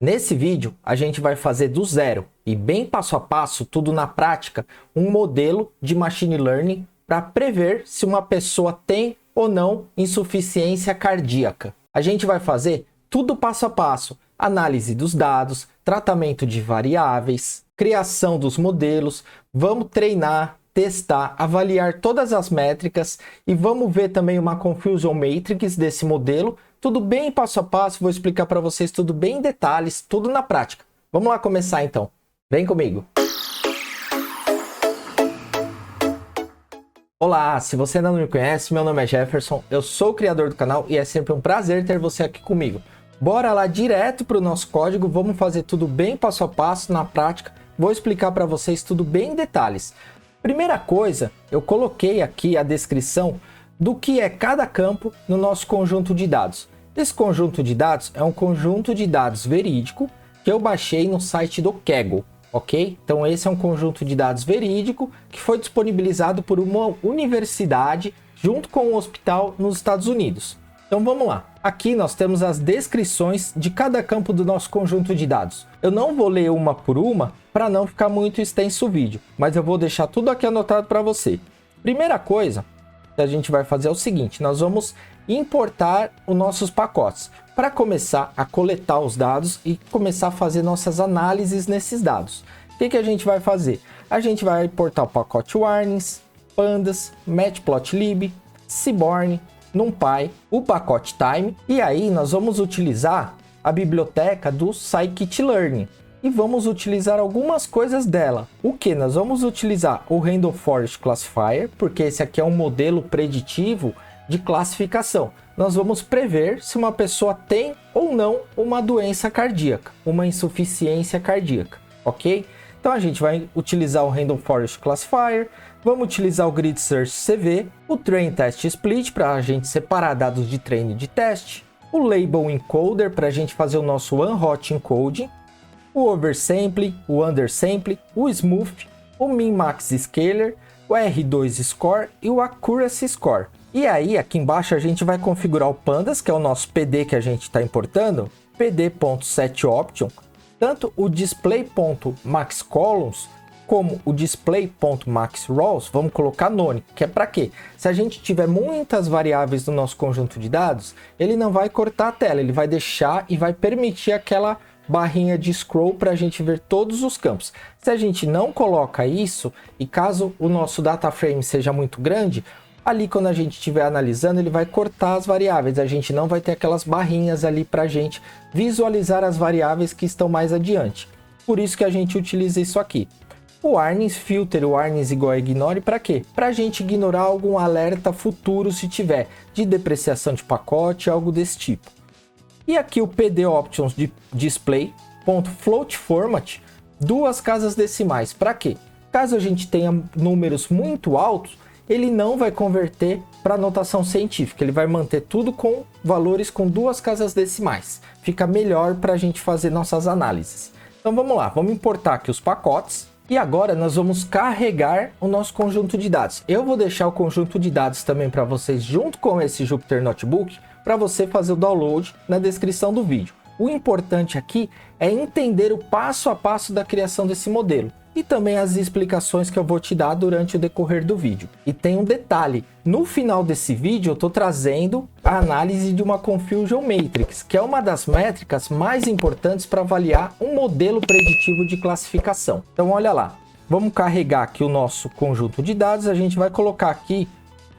Nesse vídeo, a gente vai fazer do zero e bem passo a passo, tudo na prática, um modelo de machine learning para prever se uma pessoa tem ou não insuficiência cardíaca. A gente vai fazer tudo passo a passo, análise dos dados, tratamento de variáveis, criação dos modelos, vamos treinar, testar, avaliar todas as métricas e vamos ver também uma confusion matrix desse modelo. Tudo bem passo a passo, vou explicar para vocês tudo bem em detalhes, tudo na prática. Vamos lá começar então. Vem comigo. Olá, se você ainda não me conhece, meu nome é Jefferson, eu sou o criador do canal e é sempre um prazer ter você aqui comigo. Bora lá direto para o nosso código, vamos fazer tudo bem passo a passo na prática, vou explicar para vocês tudo bem em detalhes. Primeira coisa, eu coloquei aqui a descrição do que é cada campo no nosso conjunto de dados. Esse conjunto de dados é um conjunto de dados verídico que eu baixei no site do Kaggle, ok? Então esse é um conjunto de dados verídico que foi disponibilizado por uma universidade junto com um hospital nos Estados Unidos. Então vamos lá. Aqui nós temos as descrições de cada campo do nosso conjunto de dados. Eu não vou ler uma por uma para não ficar muito extenso o vídeo, mas eu vou deixar tudo aqui anotado para você. Primeira coisa que a gente vai fazer é o seguinte, nós vamos importar os nossos pacotes para começar a coletar os dados e começar a fazer nossas análises nesses dados. O que a gente vai fazer? A gente vai importar o pacote warnings, pandas, matplotlib, seaborn, numpy, o pacote time e aí nós vamos utilizar a biblioteca do scikit-learn e vamos utilizar algumas coisas dela. O que? Nós vamos utilizar o Random Forest Classifier, porque esse aqui é um modelo preditivo de classificação. Nós vamos prever se uma pessoa tem ou não uma doença cardíaca, uma insuficiência cardíaca, ok? Então a gente vai utilizar o Random Forest Classifier, vamos utilizar o Grid Search CV, o Train Test Split para a gente separar dados de treino e de teste, o Label Encoder para a gente fazer o nosso One-Hot Encoding, o Oversample, o Undersample, o Smooth, o Min-Max Scaler, o R2 Score e o Accuracy Score. E aí, aqui embaixo, a gente vai configurar o Pandas, que é o nosso PD que a gente está importando, pd.setOption, tanto o display.maxColumns como o display.maxRows, vamos colocar none, que é para quê? Se a gente tiver muitas variáveis no nosso conjunto de dados, ele não vai cortar a tela, ele vai deixar e vai permitir aquela barrinha de scroll para a gente ver todos os campos. Se a gente não coloca isso, e caso o nosso data frame seja muito grande, ali quando a gente estiver analisando, ele vai cortar as variáveis, a gente não vai ter aquelas barrinhas ali para a gente visualizar as variáveis que estão mais adiante. Por isso que a gente utiliza isso aqui. O warnings filter, o warnings igual a ignore, para quê? Para a gente ignorar algum alerta futuro se tiver de depreciação de pacote, algo desse tipo. E aqui o PD Options de display.float format, duas casas decimais. Para quê? Caso a gente tenha números muito altos, ele não vai converter para notação científica, ele vai manter tudo com valores com duas casas decimais. Fica melhor para a gente fazer nossas análises. Então vamos lá, vamos importar aqui os pacotes e agora nós vamos carregar o nosso conjunto de dados. Eu vou deixar o conjunto de dados também para vocês junto com esse Jupyter Notebook para você fazer o download na descrição do vídeo. O importante aqui é entender o passo a passo da criação desse modelo e também as explicações que eu vou te dar durante o decorrer do vídeo. E tem um detalhe, no final desse vídeo eu estou trazendo a análise de uma Confusion Matrix, que é uma das métricas mais importantes para avaliar um modelo preditivo de classificação. Então olha lá, vamos carregar aqui o nosso conjunto de dados, a gente vai colocar aqui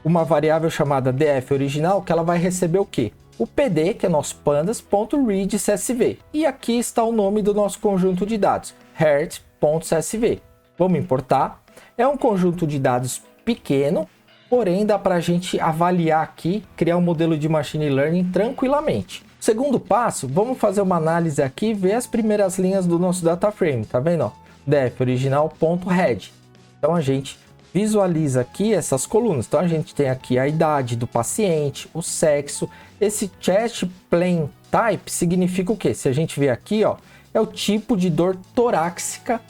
uma variável chamada df original, que ela vai receber o quê? O PD, que é nosso pandas.read.csv. E aqui está o nome do nosso conjunto de dados, heart.csv. Vamos importar. É um conjunto de dados pequeno, porém dá para a gente avaliar aqui, criar um modelo de machine learning tranquilamente. Segundo passo, vamos fazer uma análise aqui e ver as primeiras linhas do nosso data frame, tá vendo? df original.head. Então a gente visualiza aqui essas colunas. Então a gente tem aqui a idade do paciente, o sexo. Esse chest plain type significa o quê? Se a gente ver aqui, ó, é o tipo de dor torácica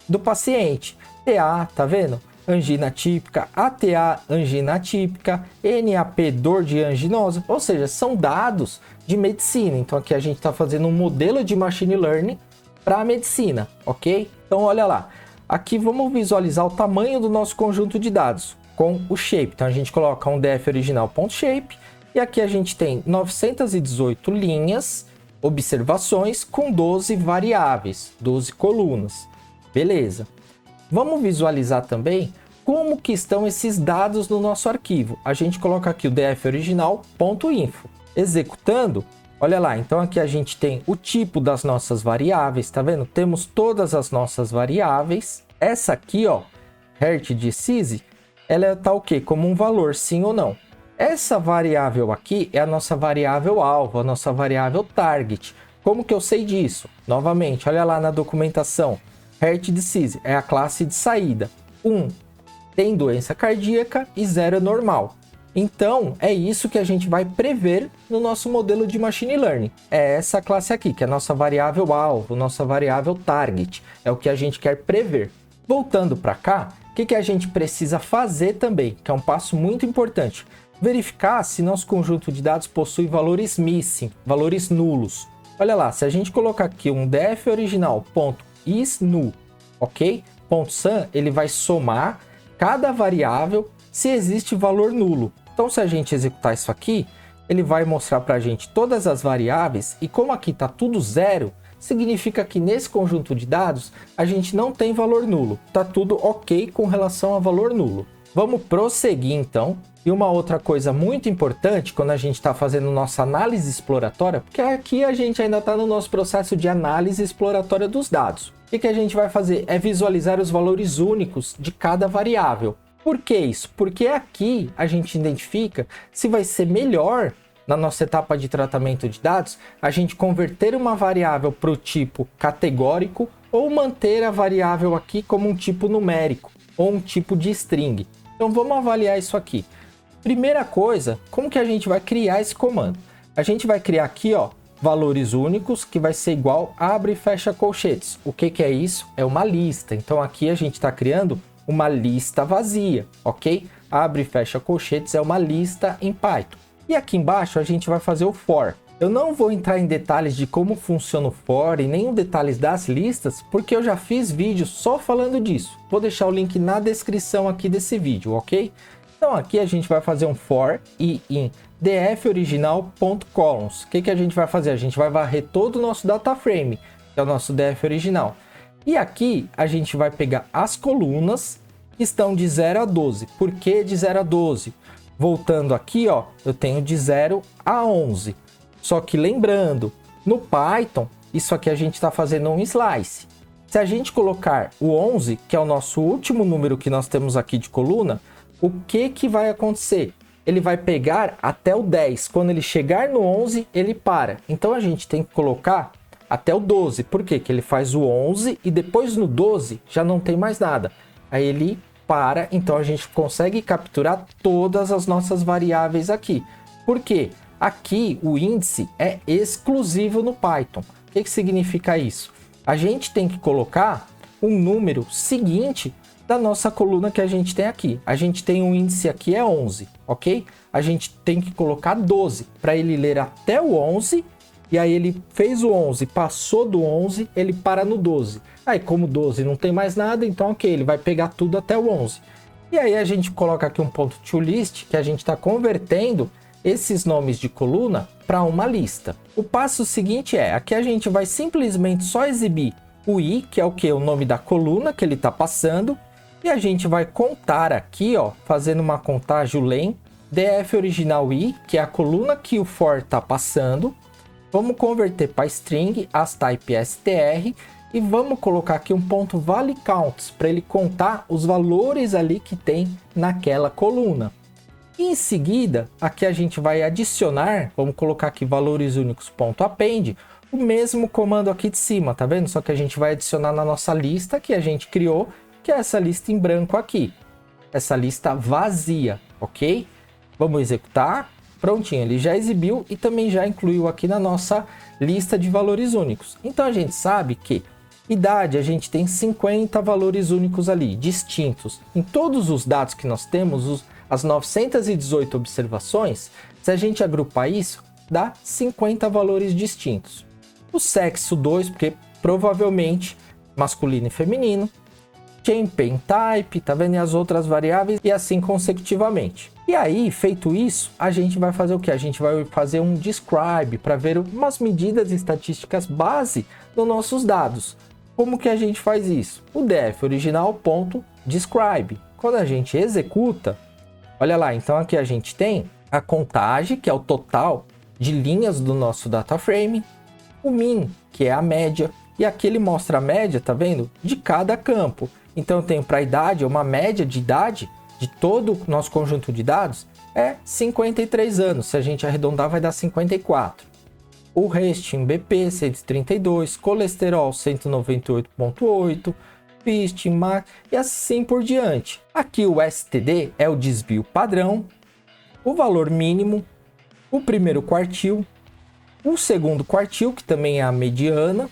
do paciente. TA, tá vendo? Angina típica, ATA, angina atípica, NAP, dor de anginosa. Ou seja, são dados de medicina. Então aqui a gente está fazendo um modelo de machine learning para a medicina, ok? Então olha lá, aqui vamos visualizar o tamanho do nosso conjunto de dados com o shape. Então a gente coloca um df original.shape e aqui a gente tem 918 linhas, observações com 12 variáveis, 12 colunas. Beleza. Vamos visualizar também como que estão esses dados no nosso arquivo. A gente coloca aqui o df original.info. Executando, olha lá, então aqui a gente tem o tipo das nossas variáveis, tá vendo? Temos todas as nossas variáveis. Essa aqui, ó, heart_disease, ela tá o quê? Como um valor, sim ou não. Essa variável aqui é a nossa variável alvo, a nossa variável target. Como que eu sei disso? Novamente, olha lá na documentação. Heart_disease é a classe de saída. 1 tem doença cardíaca e 0 é normal. Então, é isso que a gente vai prever no nosso modelo de machine learning. É essa classe aqui, que é a nossa variável alvo, nossa variável target. É o que a gente quer prever. Voltando para cá, o que a gente precisa fazer também, que é um passo muito importante. Verificar se nosso conjunto de dados possui valores missing, valores nulos. Olha lá, se a gente colocar aqui um df original.isNull, ok? .sum, ele vai somar cada variável se existe valor nulo. Então, se a gente executar isso aqui, ele vai mostrar para a gente todas as variáveis e como aqui está tudo zero, significa que nesse conjunto de dados a gente não tem valor nulo. Está tudo ok com relação a valor nulo. Vamos prosseguir então. E uma outra coisa muito importante quando a gente está fazendo nossa análise exploratória, porque aqui a gente ainda está no nosso processo de análise exploratória dos dados. O que a gente vai fazer é visualizar os valores únicos de cada variável. Por que isso? Porque aqui a gente identifica se vai ser melhor na nossa etapa de tratamento de dados a gente converter uma variável para o tipo categórico ou manter a variável aqui como um tipo numérico ou um tipo de string. Então vamos avaliar isso aqui. Primeira coisa, como que a gente vai criar esse comando? A gente vai criar aqui, ó, valores únicos, que vai ser igual abre e fecha colchetes. O que é isso? É uma lista. Então aqui a gente está criando uma lista vazia, ok? Abre e fecha colchetes é uma lista em Python. E aqui embaixo a gente vai fazer o for. Eu não vou entrar em detalhes de como funciona o for e nem detalhes das listas, porque eu já fiz vídeo só falando disso. Vou deixar o link na descrição aqui desse vídeo, ok? Então aqui a gente vai fazer um for e em df original.columns. O que a gente vai fazer? A gente vai varrer todo o nosso data frame, que é o nosso df original. E aqui a gente vai pegar as colunas que estão de 0 a 12. Por que de 0 a 12? Voltando aqui, ó, eu tenho de 0 a 11. Só que lembrando, no Python, isso aqui a gente está fazendo um slice. Se a gente colocar o 11, que é o nosso último número que nós temos aqui de coluna, o que vai acontecer? Ele vai pegar até o 10. Quando ele chegar no 11, ele para. Então a gente tem que colocar até o 12. Por quê? Que ele faz o 11 e depois no 12 já não tem mais nada. Aí ele para, então a gente consegue capturar todas as nossas variáveis aqui. Por quê? Aqui o índice é exclusivo no Python. O que significa isso? A gente tem que colocar um número seguinte da nossa coluna que a gente tem aqui. A gente tem um índice aqui é 11, ok? A gente tem que colocar 12 para ele ler até o 11. E aí ele fez o 11, passou do 11, ele para no 12. Aí como 12 não tem mais nada, então ok, ele vai pegar tudo até o 11. E aí a gente coloca aqui um ponto toList, que a gente está convertendo esses nomes de coluna para uma lista. O passo seguinte é, aqui a gente vai simplesmente só exibir o i, que é o que? O nome da coluna que ele está passando. E a gente vai contar aqui, ó, fazendo uma contagem len, df original i, que é a coluna que o for está passando. Vamos converter para string, astype str, e vamos colocar aqui um ponto valeCounts para ele contar os valores ali que tem naquela coluna. E em seguida, aqui a gente vai adicionar, vamos colocar aqui valores únicos.append, o mesmo comando aqui de cima, tá vendo? Só que a gente vai adicionar na nossa lista que a gente criou, que é essa lista em branco aqui, essa lista vazia, ok? Vamos executar. Prontinho, ele já exibiu e também já incluiu aqui na nossa lista de valores únicos. Então a gente sabe que idade a gente tem 50 valores únicos ali, distintos. Em todos os dados que nós temos, as 918 observações, se a gente agrupar isso, dá 50 valores distintos. O sexo 2, porque provavelmente masculino e feminino. Chain type, tá vendo? E as outras variáveis e assim consecutivamente. E aí, feito isso, a gente vai fazer o que? A gente vai fazer um describe para ver umas medidas estatísticas base dos nossos dados. Como que a gente faz isso? O def original.describe. Quando a gente executa, olha lá, então aqui a gente tem a contagem, que é o total de linhas do nosso data frame, o min, que é a média, e aqui ele mostra a média, tá vendo? De cada campo. Então eu tenho para a idade, uma média de idade de todo o nosso conjunto de dados é 53 anos. Se a gente arredondar, vai dar 54. O resting BP 132, colesterol 198,8, fisting, max e assim por diante. Aqui o STD é o desvio padrão, o valor mínimo, o primeiro quartil, o segundo quartil, que também é a mediana,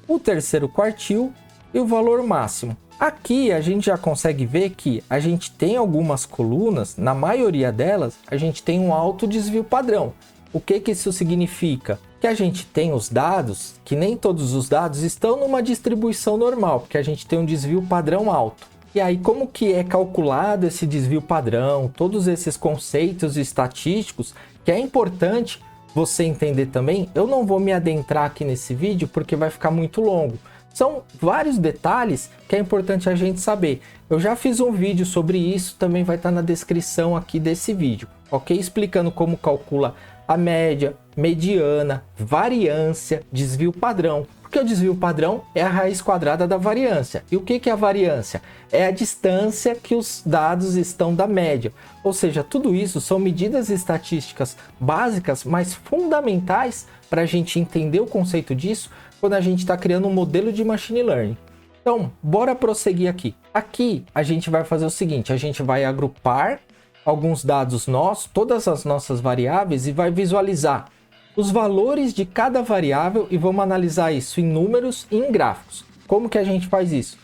o terceiro quartil e o valor máximo. Aqui a gente já consegue ver que a gente tem algumas colunas, na maioria delas, a gente tem um alto desvio padrão. O que isso significa? Que a gente tem os dados, que nem todos os dados estão numa distribuição normal, porque a gente tem um desvio padrão alto. E aí, como que é calculado esse desvio padrão, todos esses conceitos estatísticos, que é importante você entender também. Eu não vou me adentrar aqui nesse vídeo, porque vai ficar muito longo. São vários detalhes que é importante a gente saber. Eu já fiz um vídeo sobre isso, também vai estar na descrição aqui desse vídeo, ok? Explicando como calcula a média, mediana, variância, desvio padrão. Porque o desvio padrão é a raiz quadrada da variância. E o que é a variância? É a distância que os dados estão da média. Ou seja, tudo isso são medidas estatísticas básicas, mas fundamentais para a gente entender o conceito disso quando a gente está criando um modelo de machine learning. Então, bora prosseguir aqui. Aqui a gente vai fazer o seguinte, a gente vai agrupar alguns dados nossos, todas as nossas variáveis, e vai visualizar os valores de cada variável e vamos analisar isso em números e em gráficos. Como que a gente faz isso?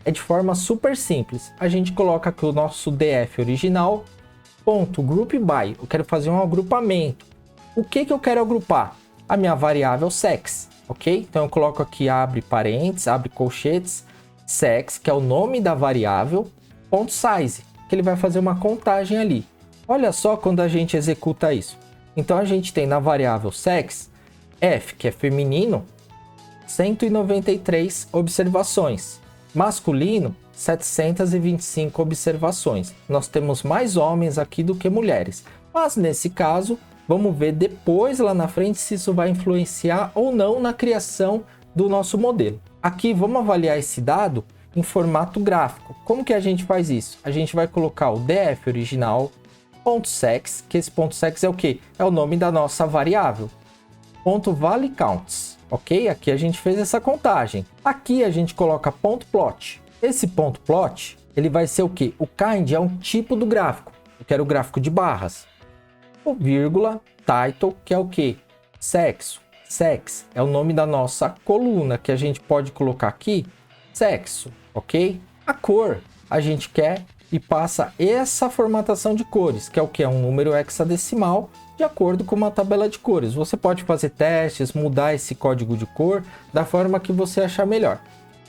É de forma super simples. A gente coloca aqui o nosso df original, ponto, group by. Eu quero fazer um agrupamento. O que eu quero agrupar? A minha variável sex, ok? Então eu coloco aqui, abre parênteses, abre colchetes, sex, que é o nome da variável, ponto size, que ele vai fazer uma contagem ali. Olha só quando a gente executa isso. Então a gente tem na variável sex, F, que é feminino, 193 observações. Masculino, 725 observações. Nós temos mais homens aqui do que mulheres. Mas nesse caso, vamos ver depois lá na frente se isso vai influenciar ou não na criação do nosso modelo. Aqui vamos avaliar esse dado em formato gráfico. Como que a gente faz isso? A gente vai colocar o df original, ponto sex, que esse ponto sex é o que? É o nome da nossa variável. Ponto vale counts, ok? Aqui a gente fez essa contagem. Aqui a gente coloca ponto plot. Esse ponto plot, ele vai ser o que? O kind é um tipo do gráfico. Eu quero o gráfico de barras. O vírgula, title, que é o que? Sexo. Sex é o nome da nossa coluna, que a gente pode colocar aqui, sexo, ok? A cor, a gente quer e passa essa formatação de cores, que é o que? É um número hexadecimal de acordo com uma tabela de cores. Você pode fazer testes, mudar esse código de cor da forma que você achar melhor.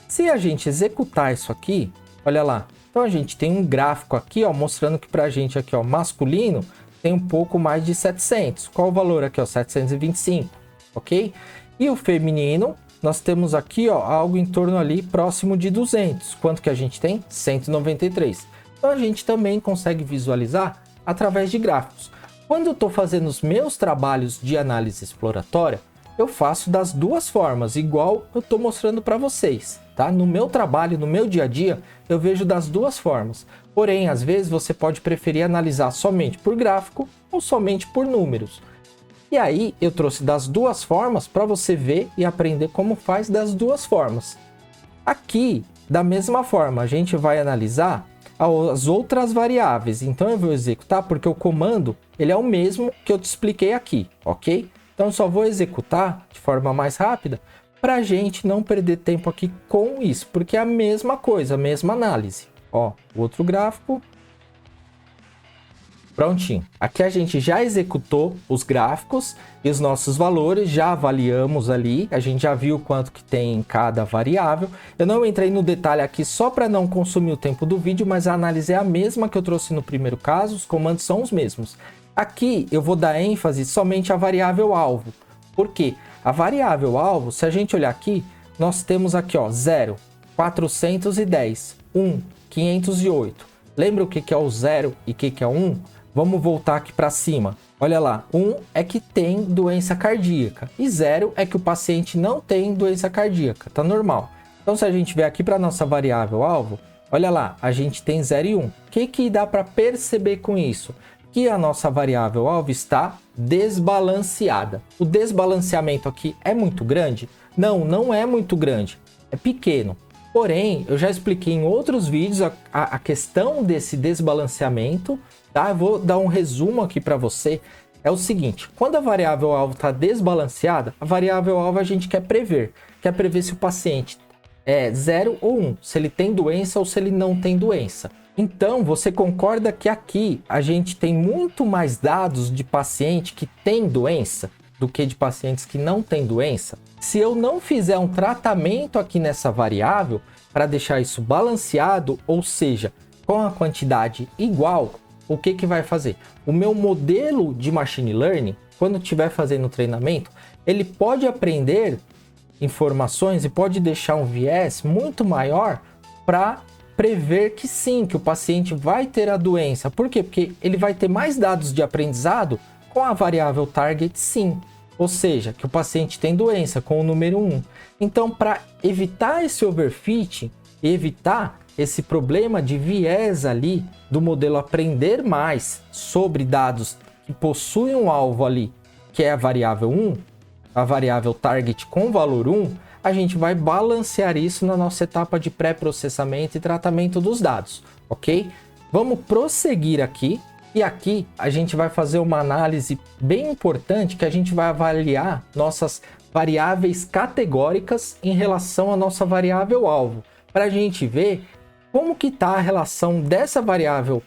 Se a gente executar isso aqui, olha lá. Então a gente tem um gráfico aqui, ó, mostrando que pra gente aqui, ó, masculino tem um pouco mais de 700. Qual o valor aqui, ó? 725, ok? E o feminino, nós temos aqui, ó, algo em torno ali próximo de 200. Quanto que a gente tem? 193. Então a gente também consegue visualizar através de gráficos. Quando eu estou fazendo os meus trabalhos de análise exploratória, eu faço das duas formas, igual eu estou mostrando para vocês, tá? No meu trabalho, no meu dia a dia, eu vejo das duas formas. Porém, às vezes você pode preferir analisar somente por gráfico ou somente por números. E aí eu trouxe das duas formas para você ver e aprender como faz das duas formas. Aqui, da mesma forma, a gente vai analisar as outras variáveis. Então eu vou executar porque o comando ele é o mesmo que eu te expliquei aqui, ok? Então eu só vou executar de forma mais rápida para a gente não perder tempo aqui com isso, porque é a mesma coisa, a mesma análise. Ó, outro gráfico. Prontinho. Aqui a gente já executou os gráficos e os nossos valores, já avaliamos ali, a gente já viu quanto que tem em cada variável. Eu não entrei no detalhe aqui só para não consumir o tempo do vídeo, mas a análise é a mesma que eu trouxe no primeiro caso, os comandos são os mesmos. Aqui eu vou dar ênfase somente à variável alvo. Por quê? A variável alvo, se a gente olhar aqui, nós temos aqui, ó, 0, 410, 1, 508. Lembra o que é o 0 e o que é o 1? Vamos voltar aqui para cima. Olha lá, 1 é que tem doença cardíaca e 0 é que o paciente não tem doença cardíaca, tá normal. Então, se a gente vier aqui para nossa variável alvo, olha lá, a gente tem 0 e 1. O que dá para perceber com isso? Que a nossa variável alvo está desbalanceada. O desbalanceamento aqui é muito grande? Não, não é muito grande, é pequeno. Porém, eu já expliquei em outros vídeos a questão desse desbalanceamento, tá? Eu vou dar um resumo aqui para você. É o seguinte, quando a variável alvo está desbalanceada, a variável alvo a gente quer prever se o paciente é 0 ou 1, se ele tem doença ou se ele não tem doença. Então, você concorda que aqui a gente tem muito mais dados de paciente que tem doença do que de pacientes que não têm doença? Se eu não fizer um tratamento aqui nessa variável para deixar isso balanceado, ou seja, com a quantidade igual, o que vai fazer? O meu modelo de machine learning, quando estiver fazendo treinamento, ele pode aprender informações e pode deixar um viés muito maior para prever que sim, que o paciente vai ter a doença. Por quê? Porque ele vai ter mais dados de aprendizado com a variável target sim. Ou seja, que o paciente tem doença com o número 1. Então, para evitar esse overfit, evitar esse problema de viés ali do modelo aprender mais sobre dados que possuem um alvo ali, que é a variável 1, a variável target com valor 1, a gente vai balancear isso na nossa etapa de pré-processamento e tratamento dos dados, ok? Vamos prosseguir aqui. E aqui a gente vai fazer uma análise bem importante que a gente vai avaliar nossas variáveis categóricas em relação à nossa variável alvo, para a gente ver como que está a relação dessa variável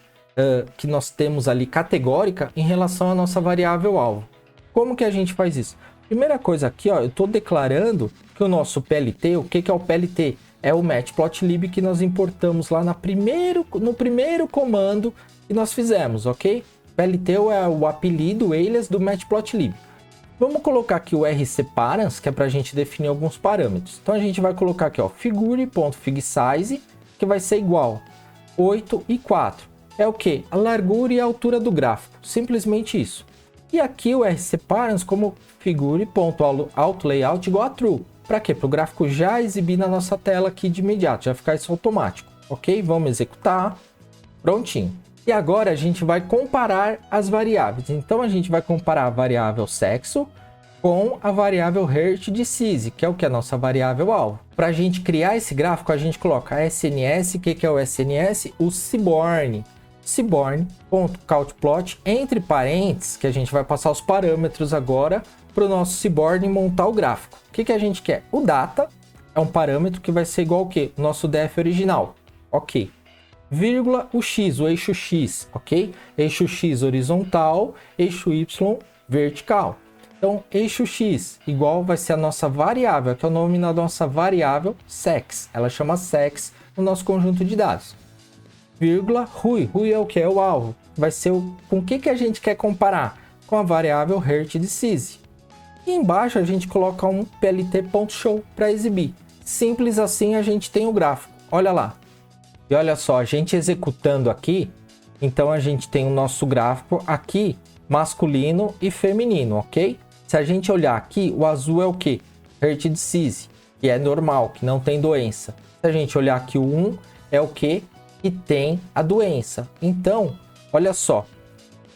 que nós temos ali categórica em relação à nossa variável alvo. Como que a gente faz isso? Primeira coisa aqui, ó, eu estou declarando que o nosso PLT, o que é o PLT? É o Matplotlib que nós importamos lá no primeiro comando que nós fizemos, ok? PLT é o apelido, o alias do Matplotlib. Vamos colocar aqui o rcparams, que é para a gente definir alguns parâmetros. Então a gente vai colocar aqui, ó, figure.figsize, que vai ser igual 8 e 4. É o que? A largura e a altura do gráfico, simplesmente isso. E aqui o rcparams como figure.outLayout igual a true. Para quê? Para o gráfico já exibir na nossa tela aqui de imediato, já ficar isso automático, ok? Vamos executar, prontinho. E agora a gente vai comparar as variáveis. Então a gente vai comparar a variável sexo com a variável Heart Disease, que é o que? A nossa variável alvo. Para a gente criar esse gráfico, a gente coloca SNS. O que é o SNS? O Seaborn. Seaborn.countplot, entre parênteses, que a gente vai passar os parâmetros agora para o nosso Seaborn montar o gráfico. O que a gente quer? O data é um parâmetro que vai ser igual ao que? O nosso def original. Ok. Vírgula o x, o eixo x, ok? Eixo x horizontal, eixo y vertical. Então, eixo x igual vai ser a nossa variável, que é o nome da nossa variável sex. Ela chama sex no nosso conjunto de dados. Vírgula Rui. Rui é o que? É o alvo. Vai ser com o que a gente quer comparar? Com a variável Heart Disease. E embaixo a gente coloca um plt.show para exibir. Simples assim a gente tem o gráfico. Olha lá. E olha só, a gente executando aqui, então a gente tem o nosso gráfico aqui, masculino e feminino, ok? Se a gente olhar aqui, o azul é o que? Heart Disease, que é normal, que não tem doença. Se a gente olhar aqui, o 1 é o que? Que tem a doença. Então, olha só,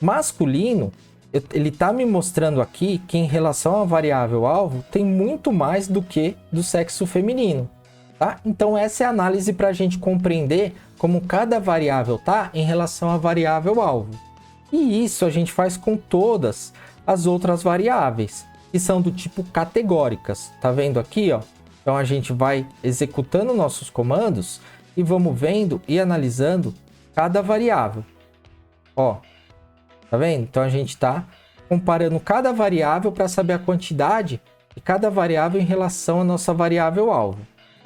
masculino, ele está me mostrando aqui que em relação à variável alvo, tem muito mais do que do sexo feminino. Tá? Então essa é a análise para a gente compreender como cada variável tá em relação à variável alvo. E isso a gente faz com todas as outras variáveis, que são do tipo categóricas. Tá vendo aqui, ó? Então a gente vai executando nossos comandos e vamos vendo e analisando cada variável. Ó, Tá vendo? Então a gente está comparando cada variável para saber a quantidade de cada variável em relação à nossa variável alvo.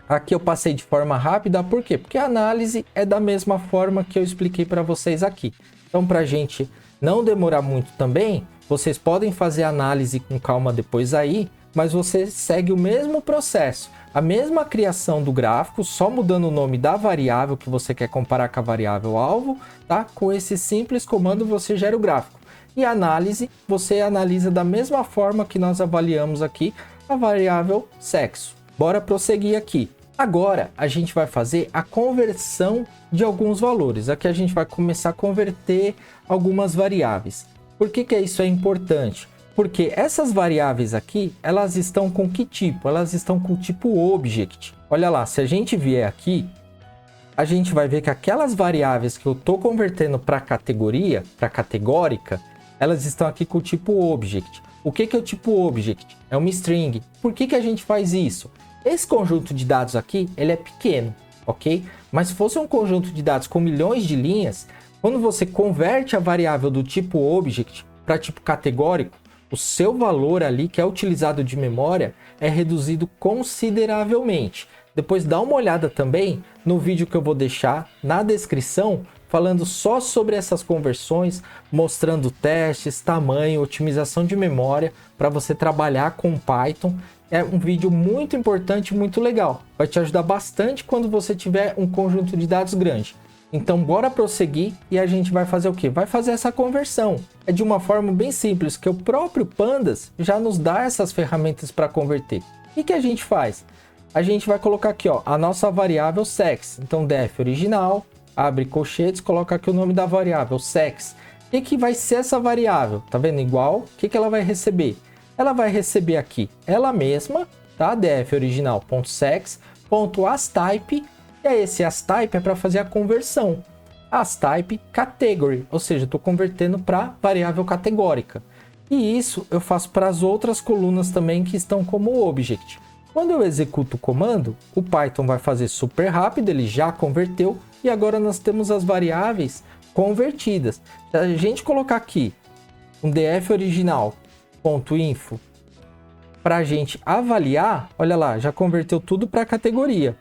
Aqui eu passei de forma rápida, por quê? Porque a análise é da mesma forma que eu expliquei para vocês aqui. Então, para a gente não demorar muito também, vocês podem fazer a análise com calma depois aí, mas você segue o mesmo processo, a mesma criação do gráfico, só mudando o nome da variável que você quer comparar com a variável alvo, tá? Com esse simples comando você gera o gráfico. E a análise, você analisa da mesma forma que nós avaliamos aqui a variável sexo. Bora prosseguir aqui. Agora, a gente vai fazer a conversão de alguns valores. Aqui a gente vai começar a converter algumas variáveis. Por que isso é importante? Porque essas variáveis aqui, elas estão com que tipo? Elas estão com o tipo object. Olha lá, se a gente vier aqui, a gente vai ver que aquelas variáveis que eu estou convertendo para categoria, para categórica, elas estão aqui com o tipo object. O que é o tipo object? É uma string. Por que a gente faz isso? Esse conjunto de dados aqui, ele é pequeno, ok? Mas se fosse um conjunto de dados com milhões de linhas, quando você converte a variável do tipo object para tipo categórico, o seu valor ali, que é utilizado de memória, é reduzido consideravelmente. Depois dá uma olhada também no vídeo que eu vou deixar na descrição, falando só sobre essas conversões, mostrando testes, tamanho, otimização de memória, para você trabalhar com Python. É um vídeo muito importante, muito legal. Vai te ajudar bastante quando você tiver um conjunto de dados grande. Então, bora prosseguir e a gente vai fazer o quê? Vai fazer essa conversão. É de uma forma bem simples, que o próprio Pandas já nos dá essas ferramentas para converter. O que a gente faz? A gente vai colocar aqui, ó, a nossa variável sex. Então, def original, abre colchetes, coloca aqui o nome da variável, sex. O que vai ser essa variável? Tá vendo? Igual, o que ela vai receber? Ela vai receber aqui ela mesma, tá? def original.sex.asType, e aí esse asType é para fazer a conversão. asType category, ou seja, estou convertendo para variável categórica. E isso eu faço para as outras colunas também que estão como object. Quando eu executo o comando, o Python vai fazer super rápido, ele já converteu, e agora nós temos as variáveis convertidas. Se a gente colocar aqui um df original.info para a gente avaliar, olha lá, já converteu tudo para a categoria.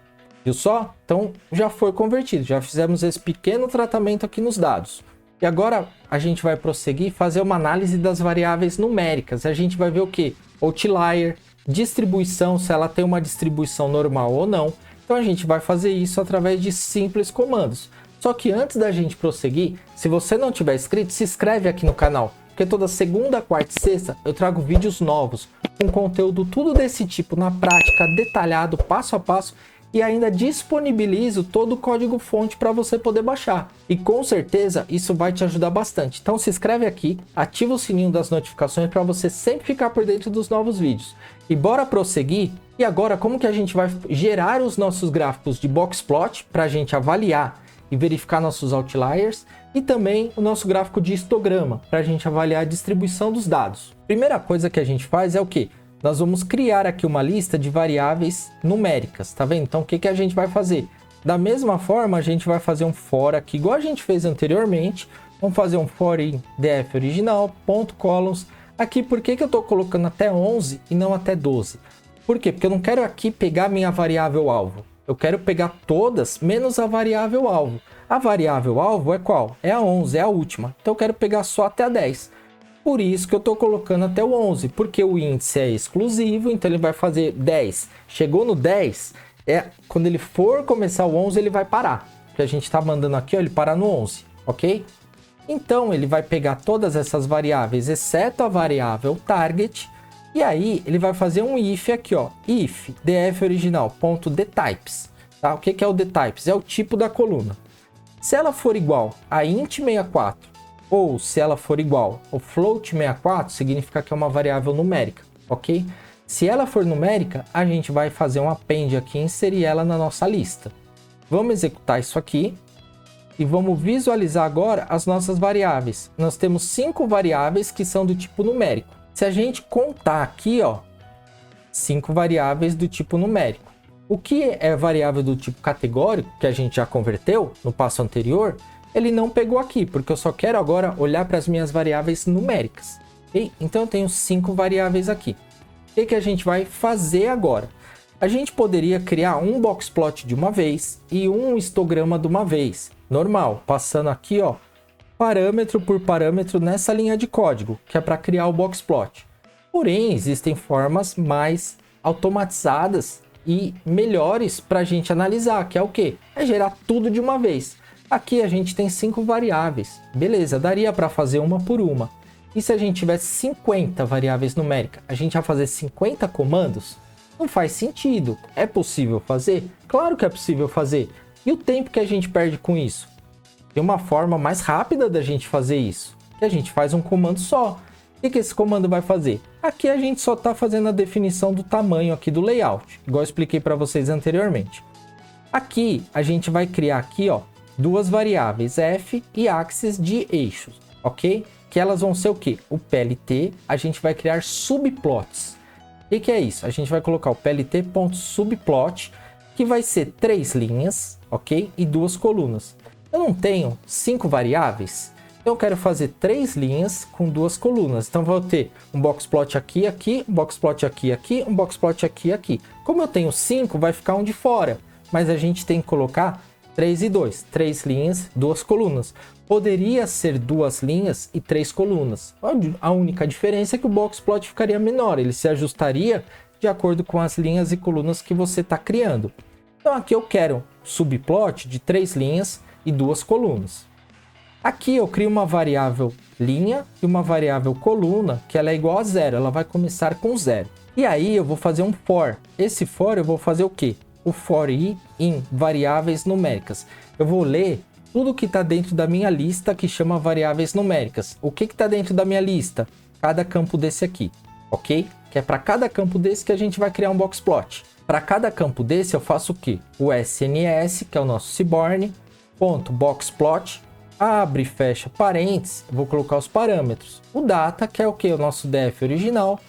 Viu só? Então já foi convertido, já fizemos esse pequeno tratamento aqui nos dados. E agora a gente vai prosseguir e fazer uma análise das variáveis numéricas. A gente vai ver o que? Outlier, distribuição, se ela tem uma distribuição normal ou não. Então a gente vai fazer isso através de simples comandos. Só que antes da gente prosseguir, se você não tiver inscrito, se inscreve aqui no canal. Porque toda segunda, quarta e sexta eu trago vídeos novos, com conteúdo tudo desse tipo, na prática, detalhado, passo a passo, e ainda disponibilizo todo o código fonte para você poder baixar. E com certeza isso vai te ajudar bastante. Então se inscreve aqui, ativa o sininho das notificações para você sempre ficar por dentro dos novos vídeos. E bora prosseguir. E agora como que a gente vai gerar os nossos gráficos de boxplot para a gente avaliar e verificar nossos outliers, e também o nosso gráfico de histograma para a gente avaliar a distribuição dos dados. Primeira coisa que a gente faz é o que? Nós vamos criar aqui uma lista de variáveis numéricas, tá vendo? Então o que a gente vai fazer? Da mesma forma, a gente vai fazer um for aqui, igual a gente fez anteriormente. Vamos fazer um for em def original.columns. Aqui, por que eu estou colocando até 11 e não até 12? Por quê? Porque eu não quero aqui pegar minha variável alvo. Eu quero pegar todas, menos a variável alvo. A variável alvo é qual? É a 11, é a última. Então eu quero pegar só até a 10. Por isso que eu estou colocando até o 11, porque o índice é exclusivo, então ele vai fazer 10. Chegou no 10, quando ele for começar o 11, ele vai parar. Que a gente está mandando aqui, ó, ele parar no 11, ok? Então ele vai pegar todas essas variáveis, exceto a variável target, e aí ele vai fazer um if aqui, ó, if df original.dtypes, tá? O que é o dtypes? É o tipo da coluna. Se ela for igual a int64, ou se ela for igual ao float64, significa que é uma variável numérica, ok? Se ela for numérica, a gente vai fazer um append aqui e inserir ela na nossa lista. Vamos executar isso aqui e vamos visualizar agora as nossas variáveis. Nós temos 5 variáveis que são do tipo numérico. Se a gente contar aqui, ó, 5 variáveis do tipo numérico. O que é variável do tipo categórico, que a gente já converteu no passo anterior, ele não pegou aqui, porque eu só quero agora olhar para as minhas variáveis numéricas. Okay? Então eu tenho 5 variáveis aqui. O que a gente vai fazer agora? A gente poderia criar um boxplot de uma vez e um histograma de uma vez. Normal, passando aqui, ó, parâmetro por parâmetro nessa linha de código, que é para criar o boxplot. Porém, existem formas mais automatizadas e melhores para a gente analisar, que é o quê? É gerar tudo de uma vez. Aqui a gente tem 5 variáveis. Beleza, daria para fazer uma por uma. E se a gente tivesse 50 variáveis numéricas, a gente ia fazer 50 comandos? Não faz sentido. É possível fazer? Claro que é possível fazer. E o tempo que a gente perde com isso? Tem uma forma mais rápida da gente fazer isso, que a gente faz um comando só. O que esse comando vai fazer? Aqui a gente só está fazendo a definição do tamanho aqui do layout, igual eu expliquei para vocês anteriormente. Aqui a gente vai criar aqui, ó, duas variáveis f e axis de eixos, ok? Que elas vão ser o quê? O PLT, a gente vai criar subplots. O que é isso? A gente vai colocar o plt.subplot, que vai ser 3 linhas, ok? E 2 colunas. Eu não tenho 5 variáveis, então eu quero fazer 3 linhas com 2 colunas. Então vou ter um boxplot aqui, aqui, um boxplot aqui, aqui, um boxplot aqui, aqui. Como eu tenho 5, vai ficar um de fora, mas a gente tem que colocar 3 e 2, 3 linhas, 2 colunas. Poderia ser 2 linhas e 3 colunas. A única diferença é que o boxplot ficaria menor, ele se ajustaria de acordo com as linhas e colunas que você está criando. Então aqui eu quero subplot de 3 linhas e 2 colunas. Aqui eu crio uma variável linha e uma variável coluna, que ela é igual a 0, ela vai começar com 0. E aí eu vou fazer um for. Esse for eu vou fazer o quê? O for i em variáveis numéricas. Eu vou ler tudo que está dentro da minha lista que chama variáveis numéricas. O que está dentro da minha lista? Cada campo desse aqui, ok? Que é para cada campo desse que a gente vai criar um boxplot. Para cada campo desse eu faço o quê? O SNS, que é o nosso Seaborn, ponto boxplot, abre e fecha parênteses, vou colocar os parâmetros. O data, que é o que? O nosso def original.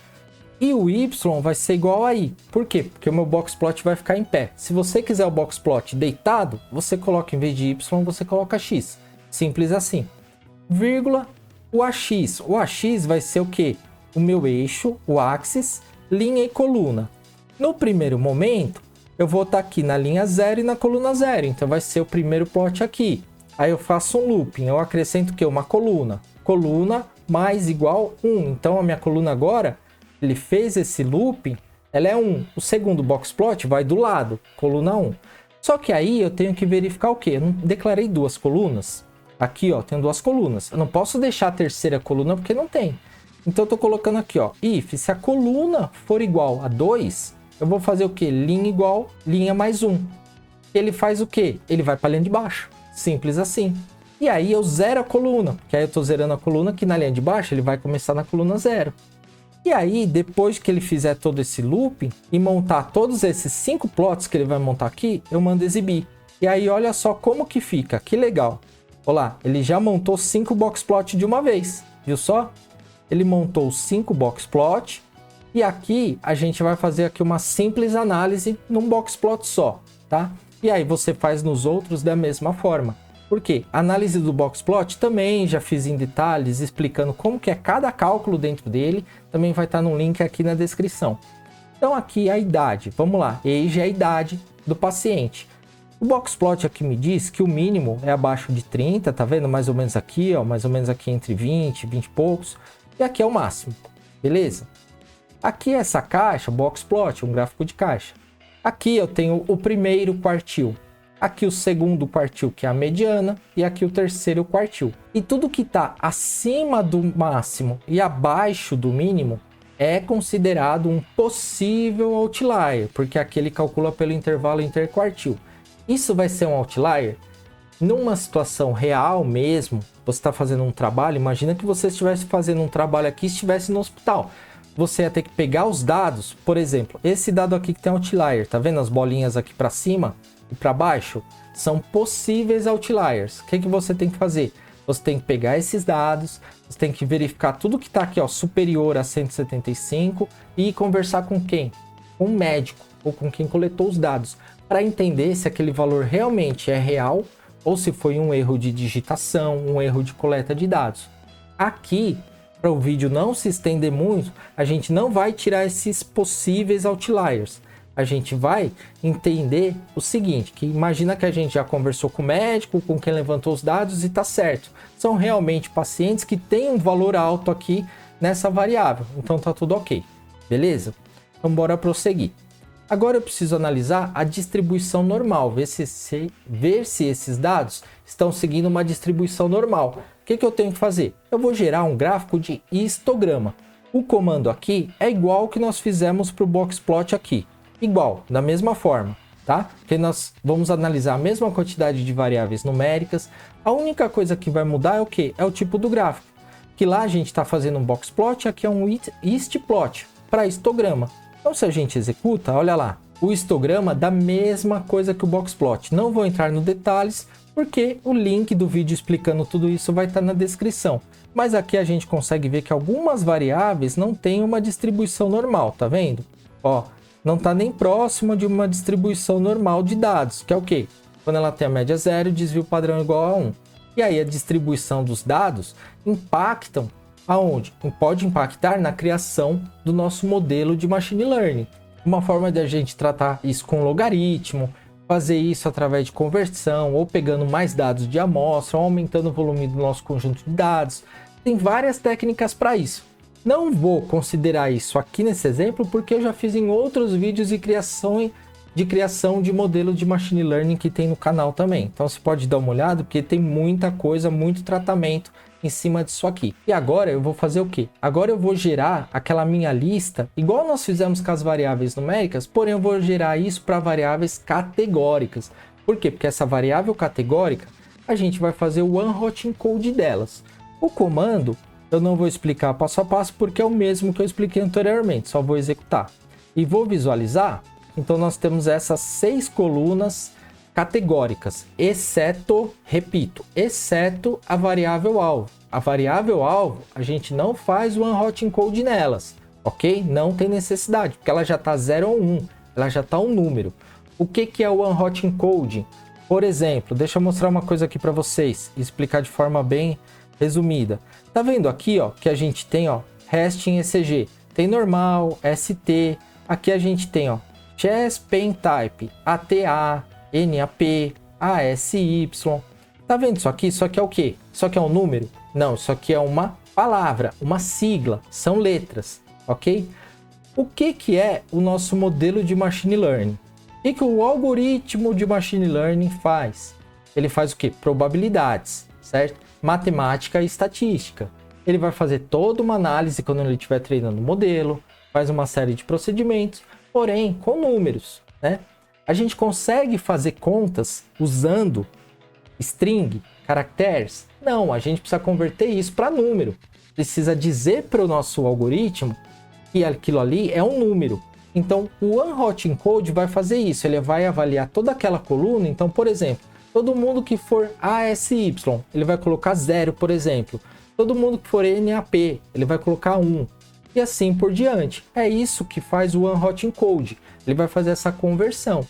E o y vai ser igual a i. Por quê? Porque o meu boxplot vai ficar em pé. Se você quiser o boxplot deitado, você coloca, em vez de y, você coloca x. Simples assim. Vírgula, o AX. O AX vai ser o quê? O meu eixo, o axis, linha e coluna. No primeiro momento, eu vou estar aqui na linha 0 e na coluna 0. Então vai ser o primeiro plot aqui. Aí eu faço um looping. Eu acrescento o quê? Uma coluna. Coluna mais igual 1. Então a minha coluna agora, ele fez esse looping, ela é 1. O segundo boxplot vai do lado, coluna 1. Só que aí eu tenho que verificar o quê? Eu não declarei 2 colunas. Aqui, ó, tem 2 colunas. Eu não posso deixar a terceira coluna porque não tem. Então eu tô colocando aqui, ó, if, se a coluna for igual a 2, eu vou fazer o quê? Linha igual, linha mais 1. Ele faz o quê? Ele vai para a linha de baixo. Simples assim. E aí eu zero a coluna, porque aí eu tô zerando a coluna que na linha de baixo ele vai começar na coluna 0. E aí, depois que ele fizer todo esse looping e montar todos esses 5 plots que ele vai montar aqui, eu mando exibir. E aí, olha só como que fica. Que legal. Olá, ele já montou 5 boxplot de uma vez. Viu só? Ele montou 5 boxplot. E aqui, a gente vai fazer aqui uma simples análise num boxplot só, tá? E aí, você faz nos outros da mesma forma. Por quê? A análise do boxplot também já fiz em detalhes, explicando como que é cada cálculo dentro dele. Também vai estar no link aqui na descrição. Então aqui a idade, vamos lá, age é a idade do paciente. O boxplot aqui me diz que o mínimo é abaixo de 30, tá vendo? Mais ou menos aqui, ó, mais ou menos aqui entre 20, 20 e poucos. E aqui é o máximo, beleza? Aqui essa caixa, boxplot, um gráfico de caixa. Aqui eu tenho o primeiro quartil. Aqui o segundo quartil, que é a mediana, e aqui o terceiro quartil. E tudo que está acima do máximo e abaixo do mínimo é considerado um possível outlier, porque aqui ele calcula pelo intervalo interquartil. Isso vai ser um outlier? Numa situação real mesmo, você está fazendo um trabalho, imagina que você estivesse fazendo um trabalho aqui e estivesse no hospital. Você ia ter que pegar os dados, por exemplo, esse dado aqui que tem outlier, tá vendo as bolinhas aqui para cima? E para baixo, são possíveis outliers. O que você tem que fazer? Você tem que pegar esses dados, você tem que verificar tudo que está aqui, ó, superior a 175 e conversar com quem? Com um médico ou com quem coletou os dados, para entender se aquele valor realmente é real ou se foi um erro de digitação, um erro de coleta de dados. Aqui, para o vídeo não se estender muito, a gente não vai tirar esses possíveis outliers. A gente vai entender o seguinte, que imagina que a gente já conversou com o médico, com quem levantou os dados e tá certo. São realmente pacientes que têm um valor alto aqui nessa variável, então tá tudo ok, beleza? Então bora prosseguir. Agora eu preciso analisar a distribuição normal, ver se esses dados estão seguindo uma distribuição normal. O que eu tenho que fazer? Eu vou gerar um gráfico de histograma. O comando aqui é igual ao que nós fizemos para o boxplot aqui. Igual, da mesma forma, tá? Porque nós vamos analisar a mesma quantidade de variáveis numéricas. A única coisa que vai mudar é o quê? É o tipo do gráfico. Que lá a gente está fazendo um boxplot, aqui é um histplot para histograma. Então se a gente executa, olha lá, o histograma da mesma coisa que o boxplot. Não vou entrar nos detalhes, porque o link do vídeo explicando tudo isso vai estar na descrição. Mas aqui a gente consegue ver que algumas variáveis não têm uma distribuição normal, tá vendo? Ó, não está nem próximo de uma distribuição normal de dados, que é o quê? Quando ela tem a média 0, o desvio padrão igual a 1. E aí a distribuição dos dados impactam aonde? Pode impactar na criação do nosso modelo de machine learning. Uma forma de a gente tratar isso com logaritmo, fazer isso através de conversão, ou pegando mais dados de amostra, ou aumentando o volume do nosso conjunto de dados. Tem várias técnicas para isso. Não vou considerar isso aqui nesse exemplo, porque eu já fiz em outros vídeos de criação de modelo de machine learning que tem no canal também. Então você pode dar uma olhada, porque tem muita coisa, muito tratamento em cima disso aqui. E agora eu vou fazer o quê? Agora eu vou gerar aquela minha lista, igual nós fizemos com as variáveis numéricas, porém eu vou gerar isso para variáveis categóricas. Por quê? Porque essa variável categórica, a gente vai fazer o one hot encode delas. O comando, eu não vou explicar passo a passo, porque é o mesmo que eu expliquei anteriormente, só vou executar. E vou visualizar, então nós temos essas 6 colunas categóricas, exceto, repito, exceto a variável alvo. A variável alvo, a gente não faz o one hot encode nelas, ok? Não tem necessidade, porque ela já está 0 ou 1, ela já está um número. O que é o one hot encode? Por exemplo, deixa eu mostrar uma coisa aqui para vocês, explicar de forma bem resumida. Tá vendo aqui, ó, que a gente tem, ó, resting ECG, tem normal, ST, aqui a gente tem, ó, chess pen type, ATA, NAP, ASY. Tá vendo isso aqui? Isso aqui é o quê? Isso aqui é um número? Não, isso aqui é uma palavra, uma sigla, são letras, ok? O que é o nosso modelo de machine learning? O que o algoritmo de machine learning faz? Ele faz o quê? Probabilidades, certo? Matemática e estatística. Ele vai fazer toda uma análise quando ele estiver treinando o modelo, faz uma série de procedimentos, porém com números, né? A gente consegue fazer contas usando string, caracteres? Não, a gente precisa converter isso para número. Precisa dizer para o nosso algoritmo que aquilo ali é um número. Então, o one hot encode vai fazer isso. Ele vai avaliar toda aquela coluna. Então, por exemplo, todo mundo que for ASY, ele vai colocar 0, por exemplo. Todo mundo que for NAP, ele vai colocar 1. E assim por diante. É isso que faz o one hot encode. Ele vai fazer essa conversão.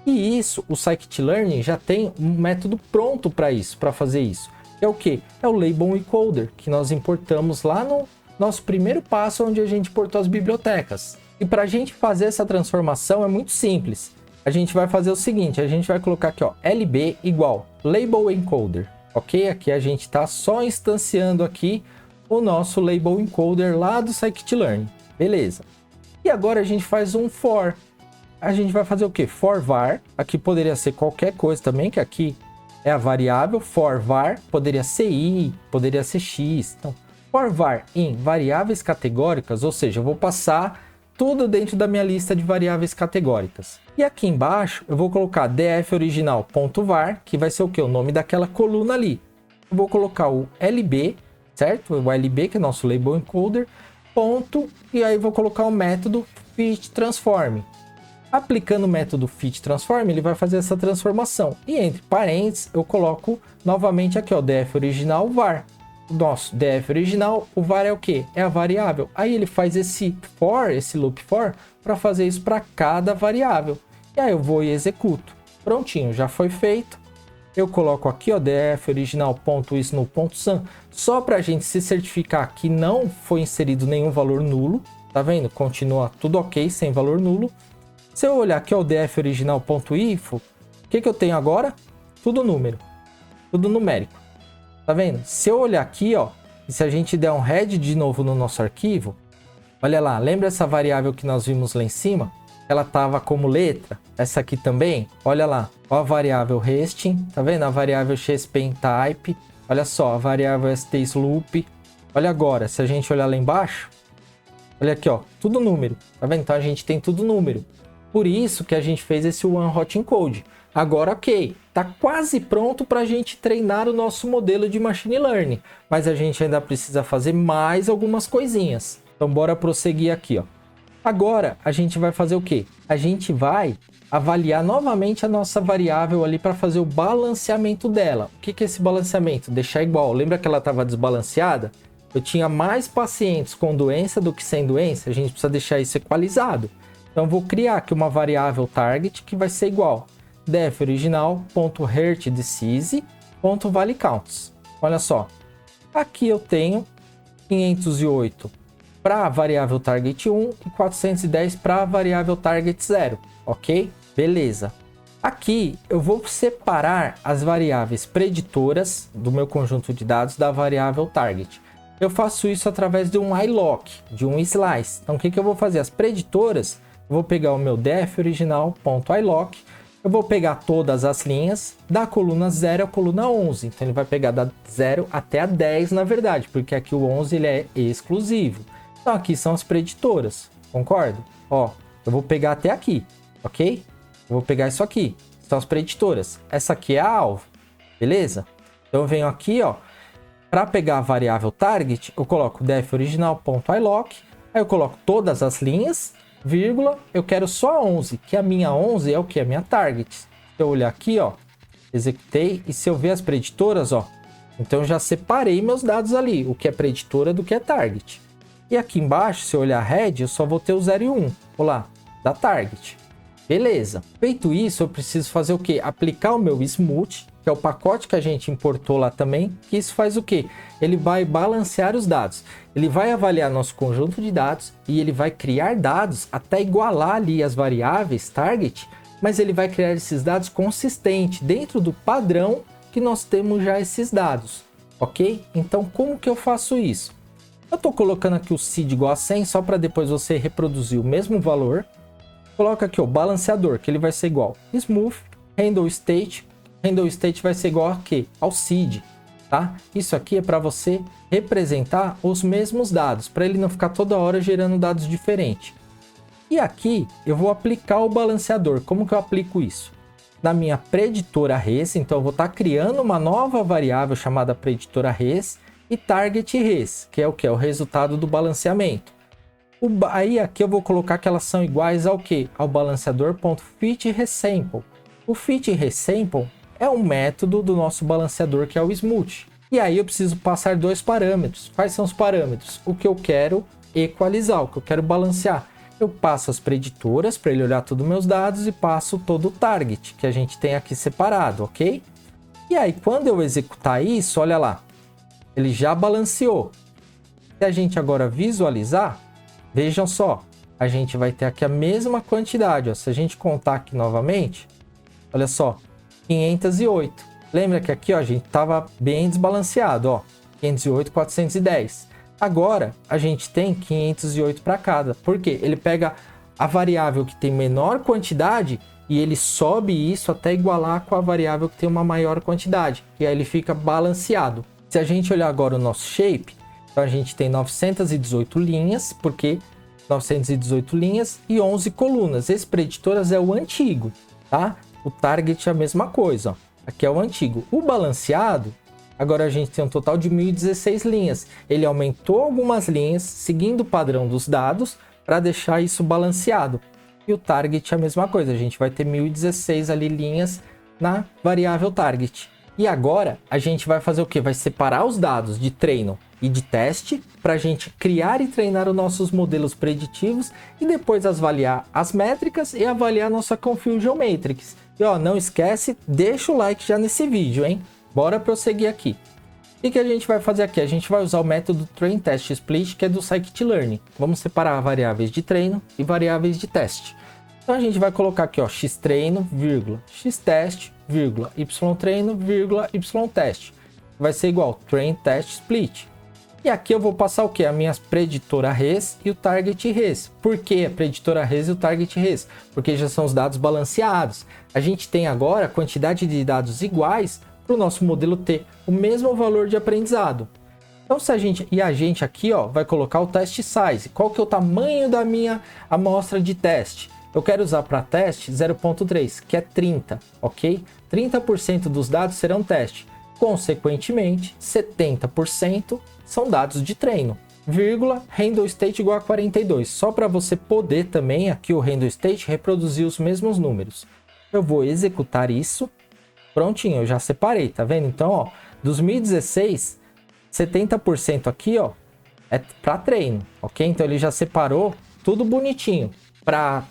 E isso, o scikit-learn já tem um método pronto para isso, para fazer isso. É o que? É o label encoder, que nós importamos lá no nosso primeiro passo, onde a gente importou as bibliotecas. E para a gente fazer essa transformação é muito simples. A gente vai fazer o seguinte, a gente vai colocar aqui, ó, lb igual label encoder, ok? Aqui a gente está só instanciando aqui o nosso label encoder lá do scikit-learn, beleza? E agora a gente faz um for. A gente vai fazer o que? For var, aqui poderia ser qualquer coisa também, que aqui é a variável. For var poderia ser i, poderia ser x. Então, for var em variáveis categóricas, ou seja, eu vou passar tudo dentro da minha lista de variáveis categóricas. E aqui embaixo eu vou colocar df_original.var, que vai ser o que? O nome daquela coluna ali. Eu vou colocar o lb, certo? O lb, que é nosso label encoder, ponto, e aí vou colocar o método fitTransform. Aplicando o método fitTransform, ele vai fazer essa transformação. E entre parênteses, eu coloco novamente aqui, ó, df original var. Nosso df original, o var é o que? É a variável. Aí ele faz esse for, esse loop for, para fazer isso para cada variável. E aí eu vou e executo. Prontinho, já foi feito. Eu coloco aqui, ó, df original.isNull.sum, só para a gente se certificar que não foi inserido nenhum valor nulo. Tá vendo? Continua tudo ok, sem valor nulo. Se eu olhar aqui, ó, o df original.info, o que eu tenho agora? Tudo número, tudo numérico. Tá vendo? Se eu olhar aqui, ó, e se a gente der um head de novo no nosso arquivo, olha lá, lembra essa variável que nós vimos lá em cima? Ela estava como letra, essa aqui também, olha lá, ó a variável resting, tá vendo? A variável xpentype, olha só, a variável stsloop, olha agora, se a gente olhar lá embaixo, olha aqui, ó, tudo número, tá vendo? Então a gente tem tudo número, por isso que a gente fez esse one hot encode. Agora, ok, tá quase pronto para a gente treinar o nosso modelo de machine learning, mas a gente ainda precisa fazer mais algumas coisinhas, então bora prosseguir aqui, ó. Agora, a gente vai fazer o quê? A gente vai avaliar novamente a nossa variável ali para fazer o balanceamento dela. O que é esse balanceamento? Deixar igual. Lembra que ela estava desbalanceada? Eu tinha mais pacientes com doença do que sem doença. A gente precisa deixar isso equalizado. Então, eu vou criar aqui uma variável target que vai ser igual. def original.heartDisease.ValueCounts. Olha só. Aqui eu tenho 508 para a variável target 1 e 410 para a variável target 0, ok? Beleza. Aqui eu vou separar as variáveis preditoras do meu conjunto de dados da variável target. Eu faço isso através de um iLock, de um slice. Então o que eu vou fazer? As preditoras, eu vou pegar o meu def original.iLock, eu vou pegar todas as linhas da coluna 0 à coluna 11. Então ele vai pegar da 0 até a 10 na verdade, porque aqui o 11 ele é exclusivo. Então aqui são as preditoras, concordo? Ó, eu vou pegar até aqui, ok? Eu vou pegar isso aqui, são as preditoras. Essa aqui é a alvo, beleza? Então eu venho aqui, ó, para pegar a variável target, eu coloco def original.iLock, aí eu coloco todas as linhas, vírgula, eu quero só a 11, que a minha 11 é o que? A minha target. Se eu olhar aqui, ó, executei, e se eu ver as preditoras, ó, então eu já separei meus dados ali, o que é preditora do que é target. E aqui embaixo, se eu olhar head, eu só vou ter o 0 e 1. Olá, da target. Beleza. Feito isso, eu preciso fazer o quê? Aplicar o meu smooth, que é o pacote que a gente importou lá também. Que isso faz o quê? Ele vai balancear os dados. Ele vai avaliar nosso conjunto de dados e ele vai criar dados até igualar ali as variáveis target, mas ele vai criar esses dados consistentes dentro do padrão que nós temos já esses dados. Ok? Então, como que eu faço isso? Eu estou colocando aqui o seed igual a 100 só para depois você reproduzir o mesmo valor. Coloca aqui o balanceador, que ele vai ser igual smooth, handle state. Handle state vai ser igual a quê? Ao seed, tá? Isso aqui é para você representar os mesmos dados, para ele não ficar toda hora gerando dados diferentes. E aqui eu vou aplicar o balanceador. Como que eu aplico isso? Na minha preditora res, então eu vou estar criando uma nova variável chamada preditora res, e target res, que é o que? É o resultado do balanceamento. Aí aqui eu vou colocar que elas são iguais ao que? Ao balanceador.fitResample. O fitResample é um método do nosso balanceador que é o smooth. E aí eu preciso passar dois parâmetros. Quais são os parâmetros? O que eu quero equalizar, o que eu quero balancear. Eu passo as preditoras para ele olhar todos os meus dados e passo todo o target que a gente tem aqui separado, ok? E aí quando eu executar isso, olha lá. Ele já balanceou. Se a gente agora visualizar, vejam só, a gente vai ter aqui a mesma quantidade. Ó. Se a gente contar aqui novamente, olha só, 508. Lembra que aqui ó, a gente estava bem desbalanceado, ó, 508, 410. Agora a gente tem 508 para cada. Por quê? Ele pega a variável que tem menor quantidade e ele sobe isso até igualar com a variável que tem uma maior quantidade. E aí ele fica balanceado. Se a gente olhar agora o nosso shape, então a gente tem 918 linhas, porque 918 linhas e 11 colunas. Esse preditoras é o antigo, tá? O target é a mesma coisa, ó. Aqui é o antigo. O balanceado, agora a gente tem um total de 1016 linhas. Ele aumentou algumas linhas, seguindo o padrão dos dados, para deixar isso balanceado. E o target é a mesma coisa, a gente vai ter 1016 ali linhas na variável target. E agora a gente vai fazer o que? Vai separar os dados de treino e de teste para a gente criar e treinar os nossos modelos preditivos e depois avaliar as métricas e avaliar nossa Confusion Matrix. E ó, não esquece, deixa o like já nesse vídeo, hein? Bora prosseguir aqui. O que a gente vai fazer aqui? A gente vai usar o método Train Test Split, que é do Scikit-Learn. Vamos separar variáveis de treino e variáveis de teste. Então a gente vai colocar aqui, ó, xtreino, vírgula, xtest, vírgula, ytreino, vírgula, ytest. Vai ser igual Train Test Split. E aqui eu vou passar o que? A minha preditora res e o target res. Por que a preditora res e o target res? Porque já são os dados balanceados. A gente tem agora a quantidade de dados iguais para o nosso modelo ter o mesmo valor de aprendizado. Então se a gente aqui, ó, vai colocar o test size. Qual que é o tamanho da minha amostra de teste? Eu quero usar para teste 0.3, que é 30, ok? 30% dos dados serão teste. Consequentemente, 70% são dados de treino. Vírgula, handle state igual a 42. Só para você poder também, aqui o handle state, reproduzir os mesmos números. Eu vou executar isso. Prontinho, eu já separei, tá vendo? Então, ó, 2016, 70% aqui, ó, é para treino, ok? Então ele já separou tudo bonitinho,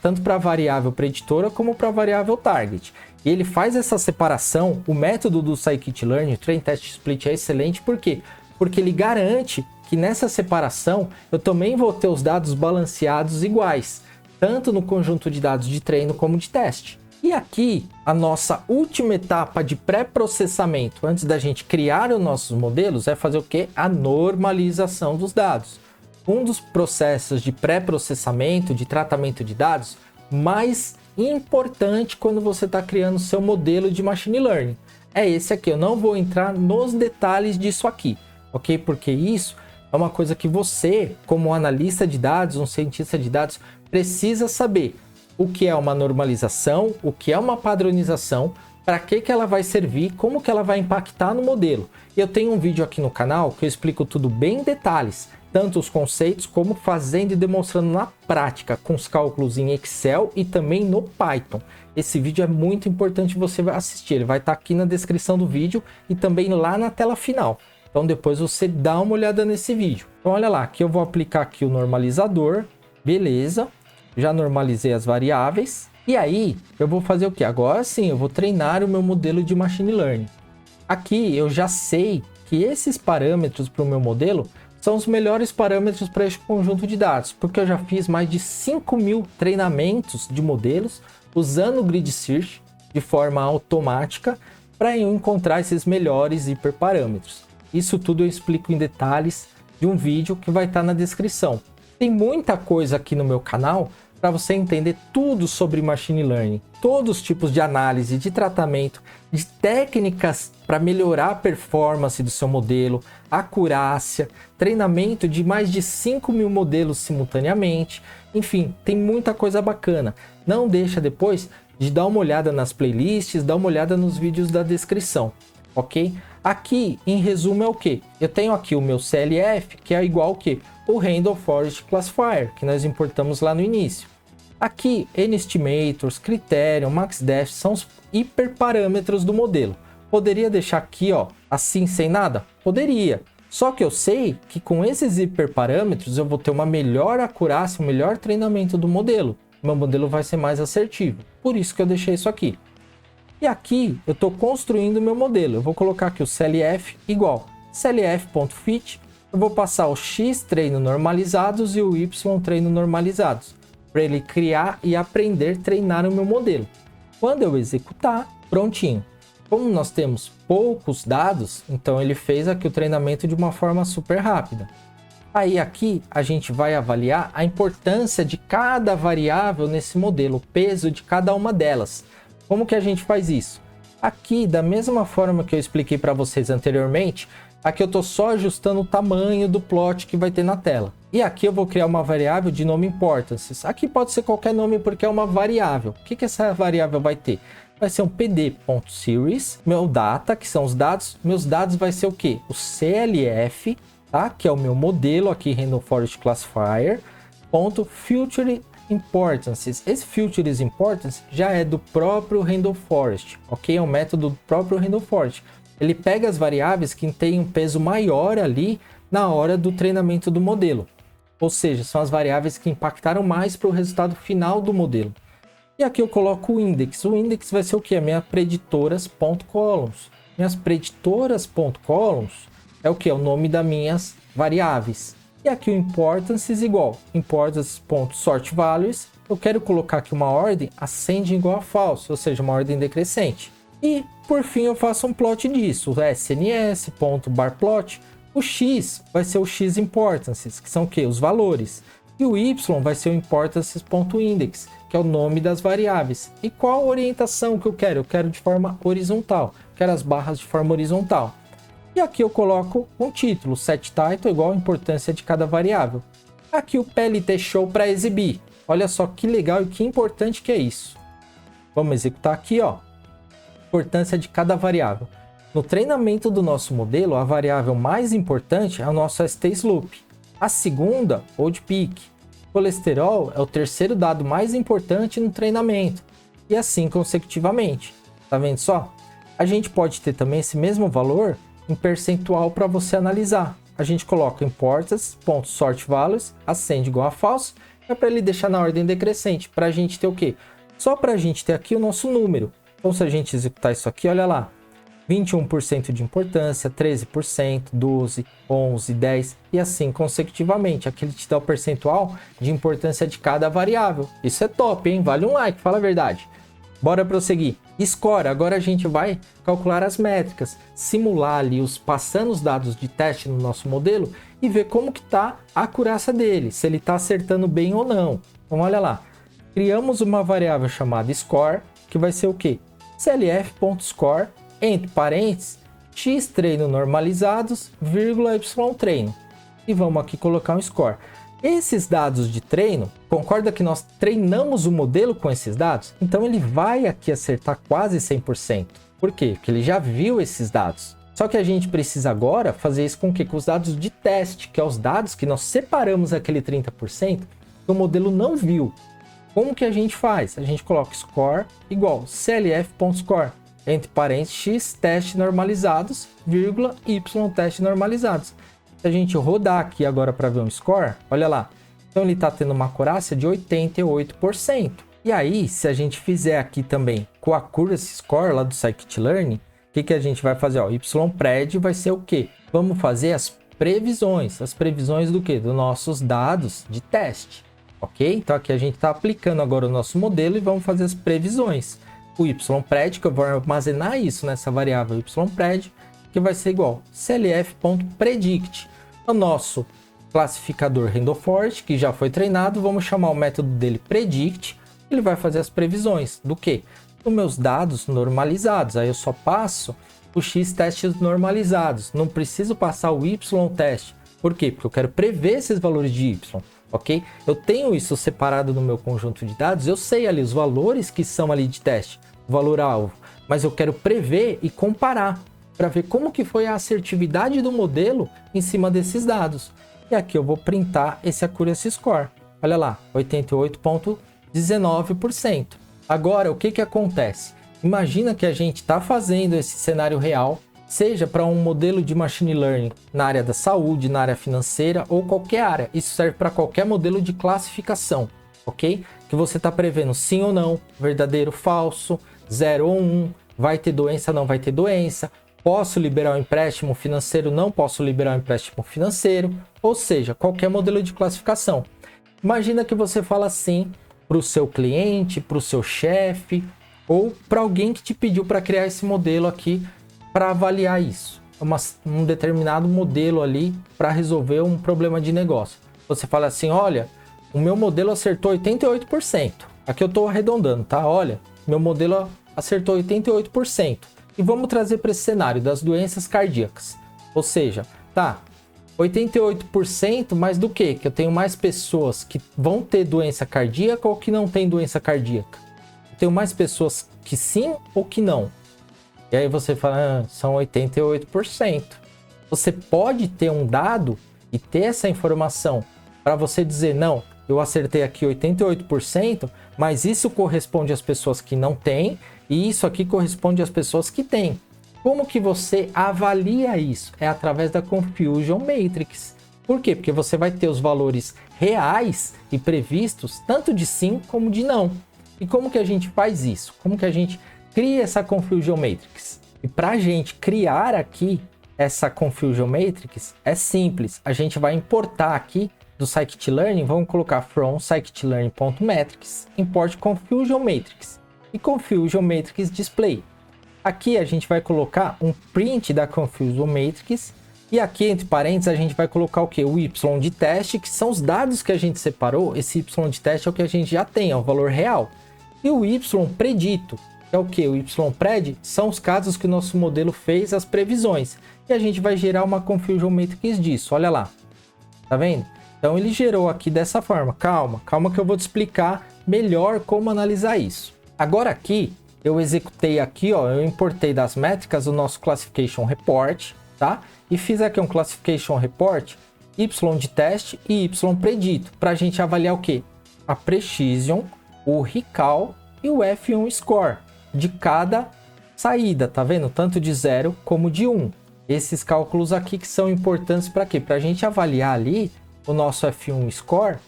tanto para a variável preditora como para a variável target. E ele faz essa separação, o método do Scikit-Learn, o Train Test Split, é excelente, por quê? Porque ele garante que nessa separação eu também vou ter os dados balanceados iguais, tanto no conjunto de dados de treino como de teste. E aqui, a nossa última etapa de pré-processamento, antes da gente criar os nossos modelos, é fazer o quê? A normalização dos dados. Um dos processos de pré-processamento, de tratamento de dados, mais importante quando você está criando seu modelo de Machine Learning. É esse aqui, eu não vou entrar nos detalhes disso aqui, ok? Porque isso é uma coisa que você, como analista de dados, um cientista de dados, precisa saber. O que é uma normalização, o que é uma padronização, para que ela vai servir, como que ela vai impactar no modelo. E eu tenho um vídeo aqui no canal que eu explico tudo bem em detalhes, tanto os conceitos como fazendo e demonstrando na prática, com os cálculos em Excel e também no Python. Esse vídeo é muito importante você assistir, ele vai estar aqui na descrição do vídeo e também lá na tela final. Então depois você dá uma olhada nesse vídeo. Então olha lá, aqui eu vou aplicar aqui o normalizador, beleza. Já normalizei as variáveis. E aí, eu vou fazer o que? Agora sim, eu vou treinar o meu modelo de Machine Learning. Aqui, eu já sei que esses parâmetros para o meu modelo são os melhores parâmetros para este conjunto de dados, porque eu já fiz mais de 5.000 treinamentos de modelos usando o Grid Search de forma automática para eu encontrar esses melhores hiperparâmetros. Isso tudo eu explico em detalhes de um vídeo que vai estar na descrição. Tem muita coisa aqui no meu canal para você entender tudo sobre Machine Learning, todos os tipos de análise, de tratamento, de técnicas para melhorar a performance do seu modelo, acurácia, treinamento de mais de 5.000 modelos simultaneamente, enfim, tem muita coisa bacana. Não deixa depois de dar uma olhada nas playlists, dar uma olhada nos vídeos da descrição, ok? Aqui, em resumo, é o que? Eu tenho aqui o meu CLF, que é igual ao que? O Random Forest Classifier, que nós importamos lá no início. Aqui, N-Estimators, Criterion, MaxDef são os hiperparâmetros do modelo. Poderia deixar aqui, ó, assim, sem nada? Poderia. Só que eu sei que com esses hiperparâmetros eu vou ter uma melhor acurácia, um melhor treinamento do modelo. Meu modelo vai ser mais assertivo. Por isso que eu deixei isso aqui. E aqui eu estou construindo o meu modelo. Eu vou colocar aqui o CLF igual CLF.fit. Eu vou passar o X treino normalizados e o Y treino normalizados, para ele criar e aprender a treinar o meu modelo. Quando eu executar, prontinho. Como nós temos poucos dados, então ele fez aqui o treinamento de uma forma super rápida. Aí aqui a gente vai avaliar a importância de cada variável nesse modelo, o peso de cada uma delas. Como que a gente faz isso? Aqui, da mesma forma que eu expliquei para vocês anteriormente, aqui eu estou só ajustando o tamanho do plot que vai ter na tela. E aqui eu vou criar uma variável de nome importances. Aqui pode ser qualquer nome porque é uma variável. O que essa variável vai ter? Vai ser um pd.series, meu data, que são os dados. Meus dados vai ser o quê? O CLF, tá? Que é o meu modelo aqui, Random Forest Classifier, .future importances. Esse futures importance já é do próprio Random Forest, ok? É um método do próprio Random Forest. Ele pega as variáveis que têm um peso maior ali na hora do treinamento do modelo. Ou seja, são as variáveis que impactaram mais para o resultado final do modelo. E aqui eu coloco o index. O index vai ser o que? Minhas preditoras.columns. Minhas preditoras.columns é o que? É o nome das minhas variáveis. E aqui o importances igual. Importance.sortValues. Eu quero colocar aqui uma ordem ascending igual a false, ou seja, uma ordem decrescente. E por fim eu faço um plot disso. O sns.barplot. O x vai ser o x importances, que são o que? Os valores. E o y vai ser o importances.index, que é o nome das variáveis. E qual a orientação que eu quero? Eu quero de forma horizontal. Quero as barras de forma horizontal. E aqui eu coloco um título, setTitle igual a importância de cada variável. Aqui o PLT show para exibir. Olha só que legal e que importante que é isso. Vamos executar aqui, ó. Importância de cada variável. No treinamento do nosso modelo, a variável mais importante é o nosso ST-Slope. A segunda, Old Peak. Colesterol é o terceiro dado mais importante no treinamento. E assim consecutivamente. Tá vendo só? A gente pode ter também esse mesmo valor em percentual para você analisar. A gente coloca importance.sortValues, ascend igual a false, é para ele deixar na ordem decrescente, para a gente ter o quê? Só para a gente ter aqui o nosso número. Então se a gente executar isso aqui, olha lá, 21% de importância, 13%, 12%, 11%, 10% e assim consecutivamente. Aqui ele te dá o percentual de importância de cada variável. Isso é top, hein? Vale um like, fala a verdade. Bora prosseguir. Score, agora a gente vai calcular as métricas, simular ali passando os dados de teste no nosso modelo e ver como que está a acurácia dele, se ele está acertando bem ou não. Então olha lá, criamos uma variável chamada score, que vai ser o quê? clf.score, entre parênteses, x treino normalizados, vírgula y treino. E vamos aqui colocar um score. Esses dados de treino, concorda que nós treinamos o modelo com esses dados? Então ele vai aqui acertar quase 100%. Por quê? Porque ele já viu esses dados. Só que a gente precisa agora fazer isso com o quê? Com os dados de teste, que é os dados que nós separamos aquele 30% que o modelo não viu. Como que a gente faz? A gente coloca score igual clf.score, entre parênteses, x teste normalizados, vírgula, y teste normalizados. Se a gente rodar aqui agora para ver um score, olha lá. Então ele está tendo uma acurácia de 88%. E aí, se a gente fizer aqui também com a accuracy score lá do scikit-learn, o que a gente vai fazer? Ó, ypred vai ser o quê? Vamos fazer as previsões. As previsões do quê? Dos nossos dados de teste. Ok? Então aqui a gente está aplicando agora o nosso modelo e vamos fazer as previsões. O ypred, que eu vou armazenar isso nessa variável ypred, que vai ser igual clf.predict. O nosso classificador RandomForest, que já foi treinado, vamos chamar o método dele predict. Ele vai fazer as previsões do quê? Dos meus dados normalizados. Aí eu só passo os x testes normalizados. Não preciso passar o y teste. Por quê? Porque eu quero prever esses valores de y. Ok? Eu tenho isso separado no meu conjunto de dados. Eu sei ali os valores que são ali de teste, o valor alvo. Mas eu quero prever e comparar para ver como que foi a assertividade do modelo em cima desses dados. E aqui eu vou printar esse accuracy score. Olha lá, 88,19%. Agora, o que que acontece? Imagina que a gente está fazendo esse cenário real, seja para um modelo de machine learning na área da saúde, na área financeira ou qualquer área. Isso serve para qualquer modelo de classificação, ok? Que você está prevendo sim ou não, verdadeiro, falso, 0 ou 1, vai ter doença, não vai ter doença, posso liberar um empréstimo financeiro, não posso liberar um empréstimo financeiro, ou seja, qualquer modelo de classificação. Imagina que você fala assim para o seu cliente, para o seu chefe ou para alguém que te pediu para criar esse modelo aqui para avaliar isso. Um determinado modelo ali para resolver um problema de negócio. Você fala assim, olha, o meu modelo acertou 88%. Aqui eu estou arredondando, tá? Olha, meu modelo acertou 88%. E vamos trazer para esse cenário das doenças cardíacas. Ou seja, tá, 88% mais do que? Que eu tenho mais pessoas que vão ter doença cardíaca ou que não tem doença cardíaca? Eu tenho mais pessoas que sim ou que não? E aí você fala, são 88%. Você pode ter um dado e ter essa informação para você dizer, não, eu acertei aqui 88%, mas isso corresponde às pessoas que não têm e isso aqui corresponde às pessoas que têm. Como que você avalia isso? É através da Confusion Matrix. Por quê? Porque você vai ter os valores reais e previstos, tanto de sim como de não. E como que a gente faz isso? Como que a gente cria essa Confusion Matrix? E para a gente criar aqui essa Confusion Matrix, é simples. A gente vai importar aqui do scikit-learn, vamos colocar from scikit-learn.metrics, import Confusion Matrix e Confusion Matrix Display. Aqui a gente vai colocar um print da Confusion Matrix e aqui entre parênteses a gente vai colocar o que? O y de teste, que são os dados que a gente separou. Esse y de teste é o que a gente já tem, é o valor real. E o y predito, que é o que? O y-pred são os casos que o nosso modelo fez as previsões. E a gente vai gerar uma Confusion Matrix disso, olha lá. Tá vendo? Então ele gerou aqui dessa forma. Calma que eu vou te explicar melhor como analisar isso. Agora aqui, eu executei aqui, ó, eu importei das métricas o nosso Classification Report, tá? E fiz aqui um Classification Report, Y de teste e Y predito, para a gente avaliar o que? A Precision, o Recall e o F1 Score de cada saída, tá vendo? Tanto de 0 como de 1. Esses cálculos aqui que são importantes para quê? Para a gente avaliar ali o nosso F1 Score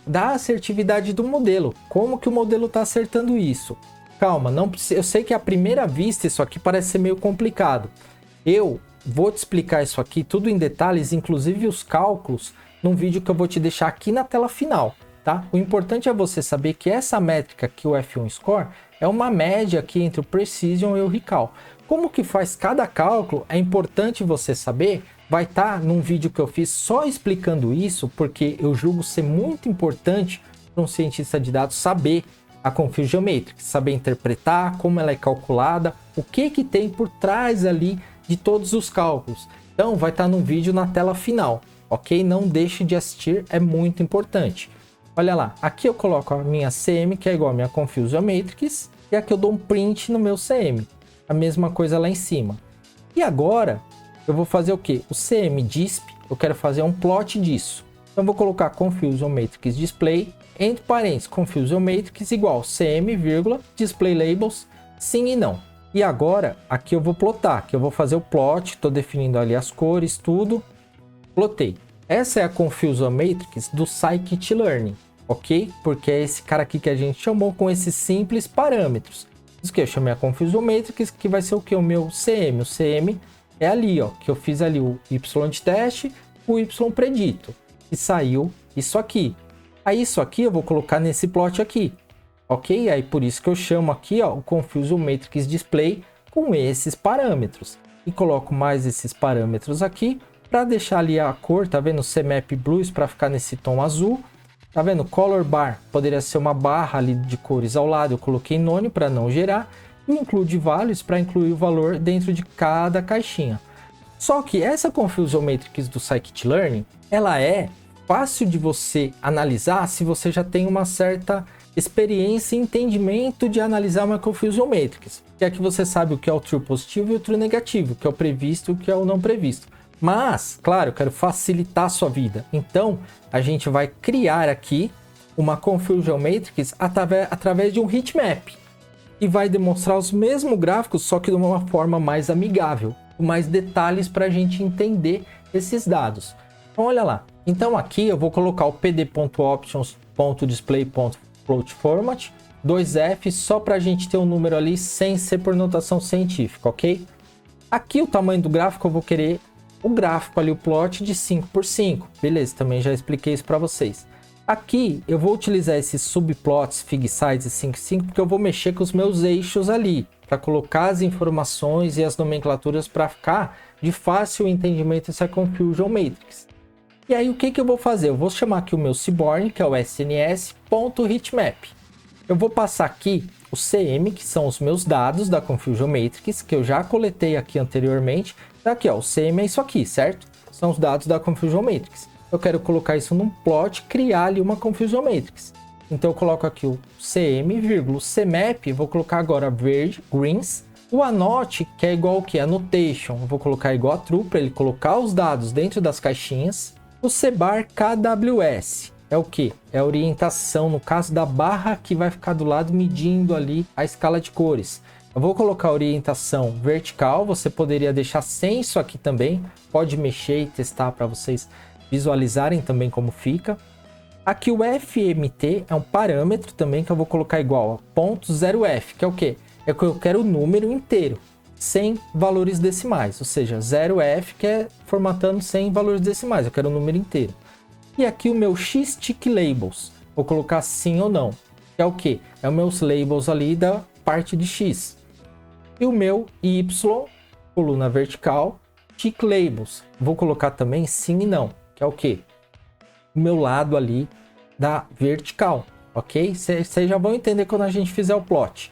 da assertividade do modelo. Como que o modelo está acertando isso? Calma, não precisa, eu sei que à primeira vista isso aqui parece ser meio complicado. Eu vou te explicar isso aqui tudo em detalhes, inclusive os cálculos, num vídeo que eu vou te deixar aqui na tela final, tá? O importante é você saber que essa métrica aqui, o F1 Score, é uma média aqui entre o Precision e o Recall. Como que faz cada cálculo, é importante você saber. Vai estar num vídeo que eu fiz só explicando isso, porque eu julgo ser muito importante para um cientista de dados saber a Confusion Matrix, saber interpretar, como ela é calculada, o que tem por trás ali de todos os cálculos. Então vai estar no vídeo na tela final, ok? Não deixe de assistir, é muito importante. Olha lá, aqui eu coloco a minha CM, que é igual a minha Confusion Matrix, e aqui eu dou um print no meu CM. A mesma coisa lá em cima. E agora eu vou fazer o que? O CM Disp, eu quero fazer um plot disso. Então eu vou colocar Confusion Matrix Display, entre parênteses, Confusion Matrix igual CM, vírgula, Display Labels, sim e não. E agora, aqui eu vou plotar, que eu vou fazer o plot, estou definindo ali as cores, tudo. Plotei. Essa é a Confusion Matrix do Scikit-learn, ok? Porque é esse cara aqui que a gente chamou com esses simples parâmetros. Isso que eu chamei a Confusion Matrix, que vai ser o que? O meu CM. O CM é ali, ó, que eu fiz ali o Y de teste, o Y predito. E saiu isso aqui. Aí isso aqui eu vou colocar nesse plot aqui, ok? Aí por isso que eu chamo aqui, ó, o Confusion Matrix Display com esses parâmetros. E coloco mais esses parâmetros aqui para deixar ali a cor, tá vendo? CMap Blues para ficar nesse tom azul. Tá vendo? Color Bar poderia ser uma barra ali de cores ao lado. Eu coloquei none para não gerar. E Include Values para incluir o valor dentro de cada caixinha. Só que essa Confusion Matrix do Scikit-learn, ela é fácil de você analisar se você já tem uma certa experiência e entendimento de analisar uma Confusion Matrix. Que é que você sabe o que é o true positivo e o true negativo, o que é o previsto e o que é o não previsto. Mas, claro, eu quero facilitar a sua vida. Então, a gente vai criar aqui uma Confusion Matrix através de um heatmap. E vai demonstrar os mesmos gráficos, só que de uma forma mais amigável. Com mais detalhes para a gente entender esses dados. Então, olha lá. Então, aqui eu vou colocar o pd.options.display.floatFormat, 2F, só para a gente ter um número ali sem ser por notação científica, ok? Aqui o tamanho do gráfico eu vou querer o gráfico ali, o plot de 5x5. Beleza, também já expliquei isso para vocês. Aqui eu vou utilizar esses subplots Fig Size 5x5 porque eu vou mexer com os meus eixos ali, para colocar as informações e as nomenclaturas para ficar de fácil entendimento essa Confusion Matrix. E aí o que eu vou fazer? Eu vou chamar aqui o meu Seaborn, que é o sns.heatmap. Eu vou passar aqui o CM, que são os meus dados da Confusion Matrix, que eu já coletei aqui anteriormente. Tá aqui, ó, o CM é isso aqui, certo? São os dados da Confusion Matrix. Eu quero colocar isso num plot, criar ali uma Confusion Matrix. Então eu coloco aqui o CM, vírgula, CMap, vou colocar agora verde, greens. O anote, que é igual ao que? Annotation, eu vou colocar igual a true, para ele colocar os dados dentro das caixinhas. O cbar KWS é o que? É a orientação, no caso da barra que vai ficar do lado medindo ali a escala de cores. Eu vou colocar a orientação vertical, você poderia deixar sem isso aqui também, pode mexer e testar para vocês visualizarem também como fica. Aqui o FMT é um parâmetro também que eu vou colocar igual a .0f, que é o quê? É que eu quero o número inteiro, sem valores decimais, ou seja, 0f que é formatando sem valores decimais, eu quero o número inteiro. E aqui o meu xTickLabels, vou colocar sim ou não, que é o quê? É os meus labels ali da parte de x. E o meu y, coluna vertical, TickLabels, vou colocar também sim e não, que é o quê? O meu lado ali da vertical, ok? Vocês já vão entender quando a gente fizer o plot.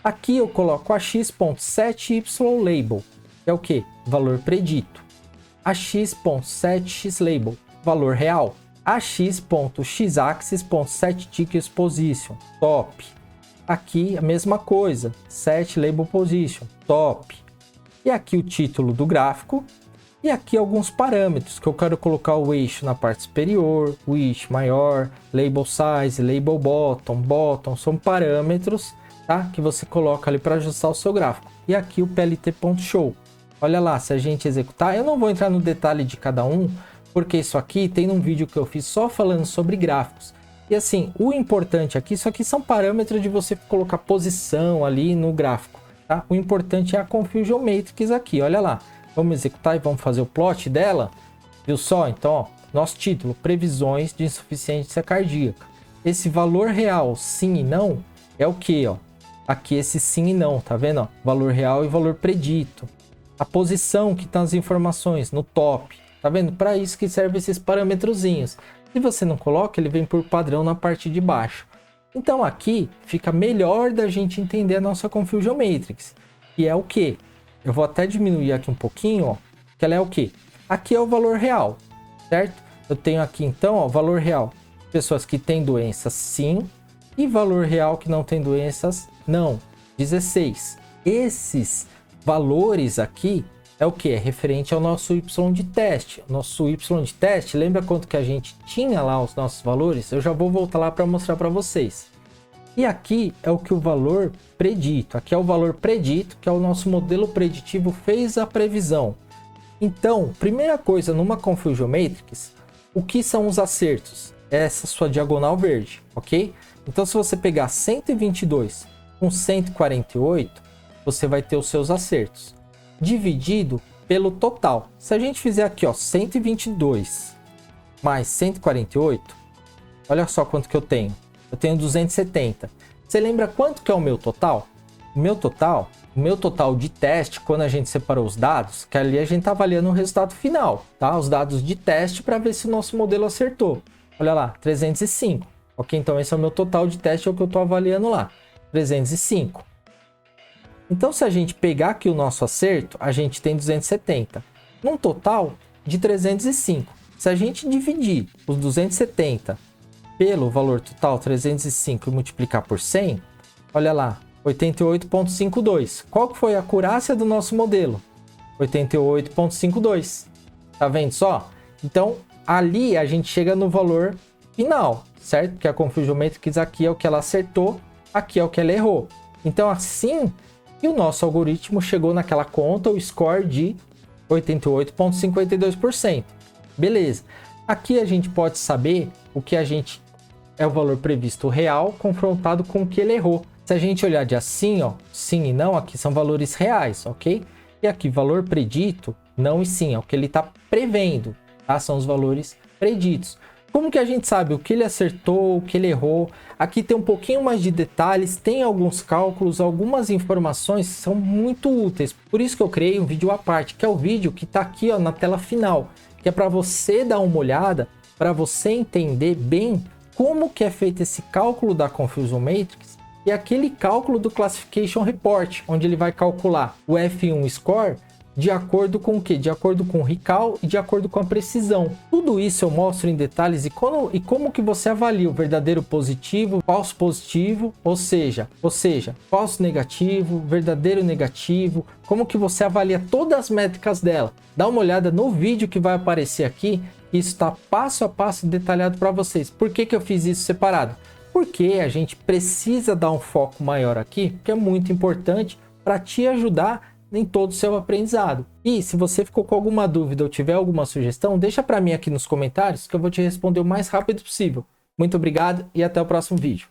Aqui eu coloco a x.setYLabel, que é o que? Valor predito. A x.setXLabel, valor real. A x.xAxis.setTickPosition, top. Aqui a mesma coisa, setLabelPosition, top. E aqui o título do gráfico. E aqui alguns parâmetros que eu quero colocar o eixo na parte superior, o eixo maior, label size, label bottom, são parâmetros, tá? Que você coloca ali para ajustar o seu gráfico. E aqui o plt.show. Olha lá, se a gente executar, eu não vou entrar no detalhe de cada um, porque isso aqui tem um vídeo que eu fiz só falando sobre gráficos. E assim, o importante aqui, isso aqui são parâmetros de você colocar posição ali no gráfico, tá? O importante é a Confusion Matrix aqui, olha lá. Vamos executar e vamos fazer o plot dela. Viu só? Então, ó, nosso título, previsões de insuficiência cardíaca. Esse valor real, sim e não, é o que, ó? Aqui esse sim e não, tá vendo? Ó? Valor real e valor predito. A posição que estão as informações no top, tá vendo? Para isso que serve esses parâmetrozinhos. Se você não coloca, ele vem por padrão na parte de baixo. Então aqui fica melhor da gente entender a nossa Confusion Matrix. E é o que? Eu vou até diminuir aqui um pouquinho, ó, que ela é o quê? Aqui é o valor real, certo? Eu tenho aqui então, ó, valor real. Pessoas que têm doenças, sim. E valor real que não tem doenças, não. 16. Esses valores aqui é o que? É referente ao nosso Y de teste. O nosso Y de teste, lembra quanto que a gente tinha lá os nossos valores? Eu já vou voltar lá para mostrar para vocês. E aqui é o que o valor predito. Aqui é o valor predito, que é o nosso modelo preditivo fez a previsão. Então, primeira coisa numa Confusion Matrix, o que são os acertos? Essa sua diagonal verde, ok? Então, se você pegar 122 com 148, você vai ter os seus acertos. Dividido pelo total. Se a gente fizer aqui, ó, 122 mais 148, olha só quanto que eu tenho. Eu tenho 270. Você lembra quanto que é o meu total? O meu total de teste, quando a gente separou os dados, que ali a gente está avaliando o resultado final, tá? Os dados de teste para ver se o nosso modelo acertou. Olha lá, 305. Ok, então esse é o meu total de teste, é o que eu estou avaliando lá. 305. Então, se a gente pegar aqui o nosso acerto, a gente tem 270. Num total de 305. Se a gente dividir os 270 pelo valor total 305 e multiplicar por 100, olha lá, 88,52. Qual que foi a acurácia do nosso modelo? 88,52. Tá vendo só? Então, ali a gente chega no valor final, certo? Porque a Confusion Matrix aqui é o que ela acertou, aqui é o que ela errou. Então, assim que o nosso algoritmo chegou naquela conta, o score de 88,52%. Beleza. Aqui a gente pode saber o que a gente é o valor previsto real confrontado com o que ele errou. Se a gente olhar de assim, ó, sim e não, aqui são valores reais, ok? E aqui, valor predito, não e sim, é o que ele está prevendo, tá? São os valores preditos. Como que a gente sabe o que ele acertou, o que ele errou? Aqui tem um pouquinho mais de detalhes, tem alguns cálculos, algumas informações que são muito úteis. Por isso que eu criei um vídeo à parte, que é o vídeo que está aqui, ó, na tela final, que é para você dar uma olhada, para você entender bem como que é feito esse cálculo da Confusion Matrix e aquele cálculo do Classification Report, onde ele vai calcular o F1 Score de acordo com o quê? De acordo com o recall e de acordo com a precisão. Tudo isso eu mostro em detalhes e como que você avalia o verdadeiro positivo, falso positivo, ou seja, falso negativo, verdadeiro negativo, como que você avalia todas as métricas dela. Dá uma olhada no vídeo que vai aparecer aqui. Isso está passo a passo detalhado para vocês. Por que eu fiz isso separado? Porque a gente precisa dar um foco maior aqui, que é muito importante para te ajudar em todo o seu aprendizado. E se você ficou com alguma dúvida ou tiver alguma sugestão, deixa para mim aqui nos comentários que eu vou te responder o mais rápido possível. Muito obrigado e até o próximo vídeo.